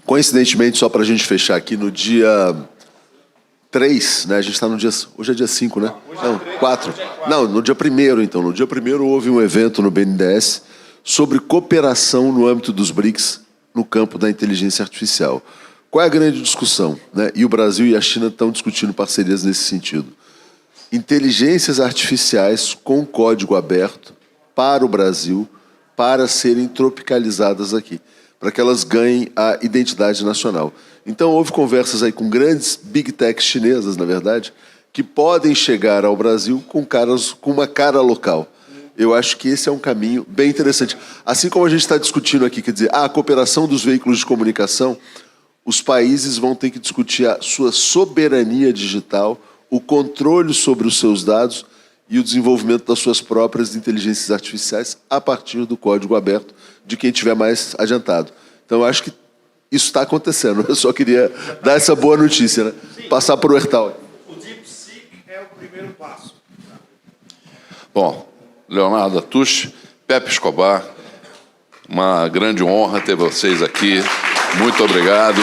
Coincidentemente, só para a gente fechar aqui, no dia 3, né? A gente está no dia... Hoje é dia 5, né? Não, 4. Não, no dia 1º, então. No dia 1º houve um evento no BNDES sobre cooperação no âmbito dos BRICS no campo da inteligência artificial. Qual é a grande discussão, né? E o Brasil e a China estão discutindo parcerias nesse sentido. Inteligências artificiais com código aberto para o Brasil, para serem tropicalizadas aqui, para que elas ganhem a identidade nacional. Então, houve conversas aí com grandes big techs chinesas, na verdade, que podem chegar ao Brasil com uma cara local. Eu acho que esse é um caminho bem interessante. Assim como a gente está discutindo aqui, quer dizer, a cooperação dos veículos de comunicação, os países vão ter que discutir a sua soberania digital, o controle sobre os seus dados e o desenvolvimento das suas próprias inteligências artificiais a partir do código aberto de quem tiver mais adiantado. Então, eu acho que isso está acontecendo. Eu só queria dar essa boa notícia, né? Passar para o Hertal. O DeepSeek é o primeiro passo. Bom, Leonardo Atush, Pepe Escobar, uma grande honra ter vocês aqui. Muito obrigado.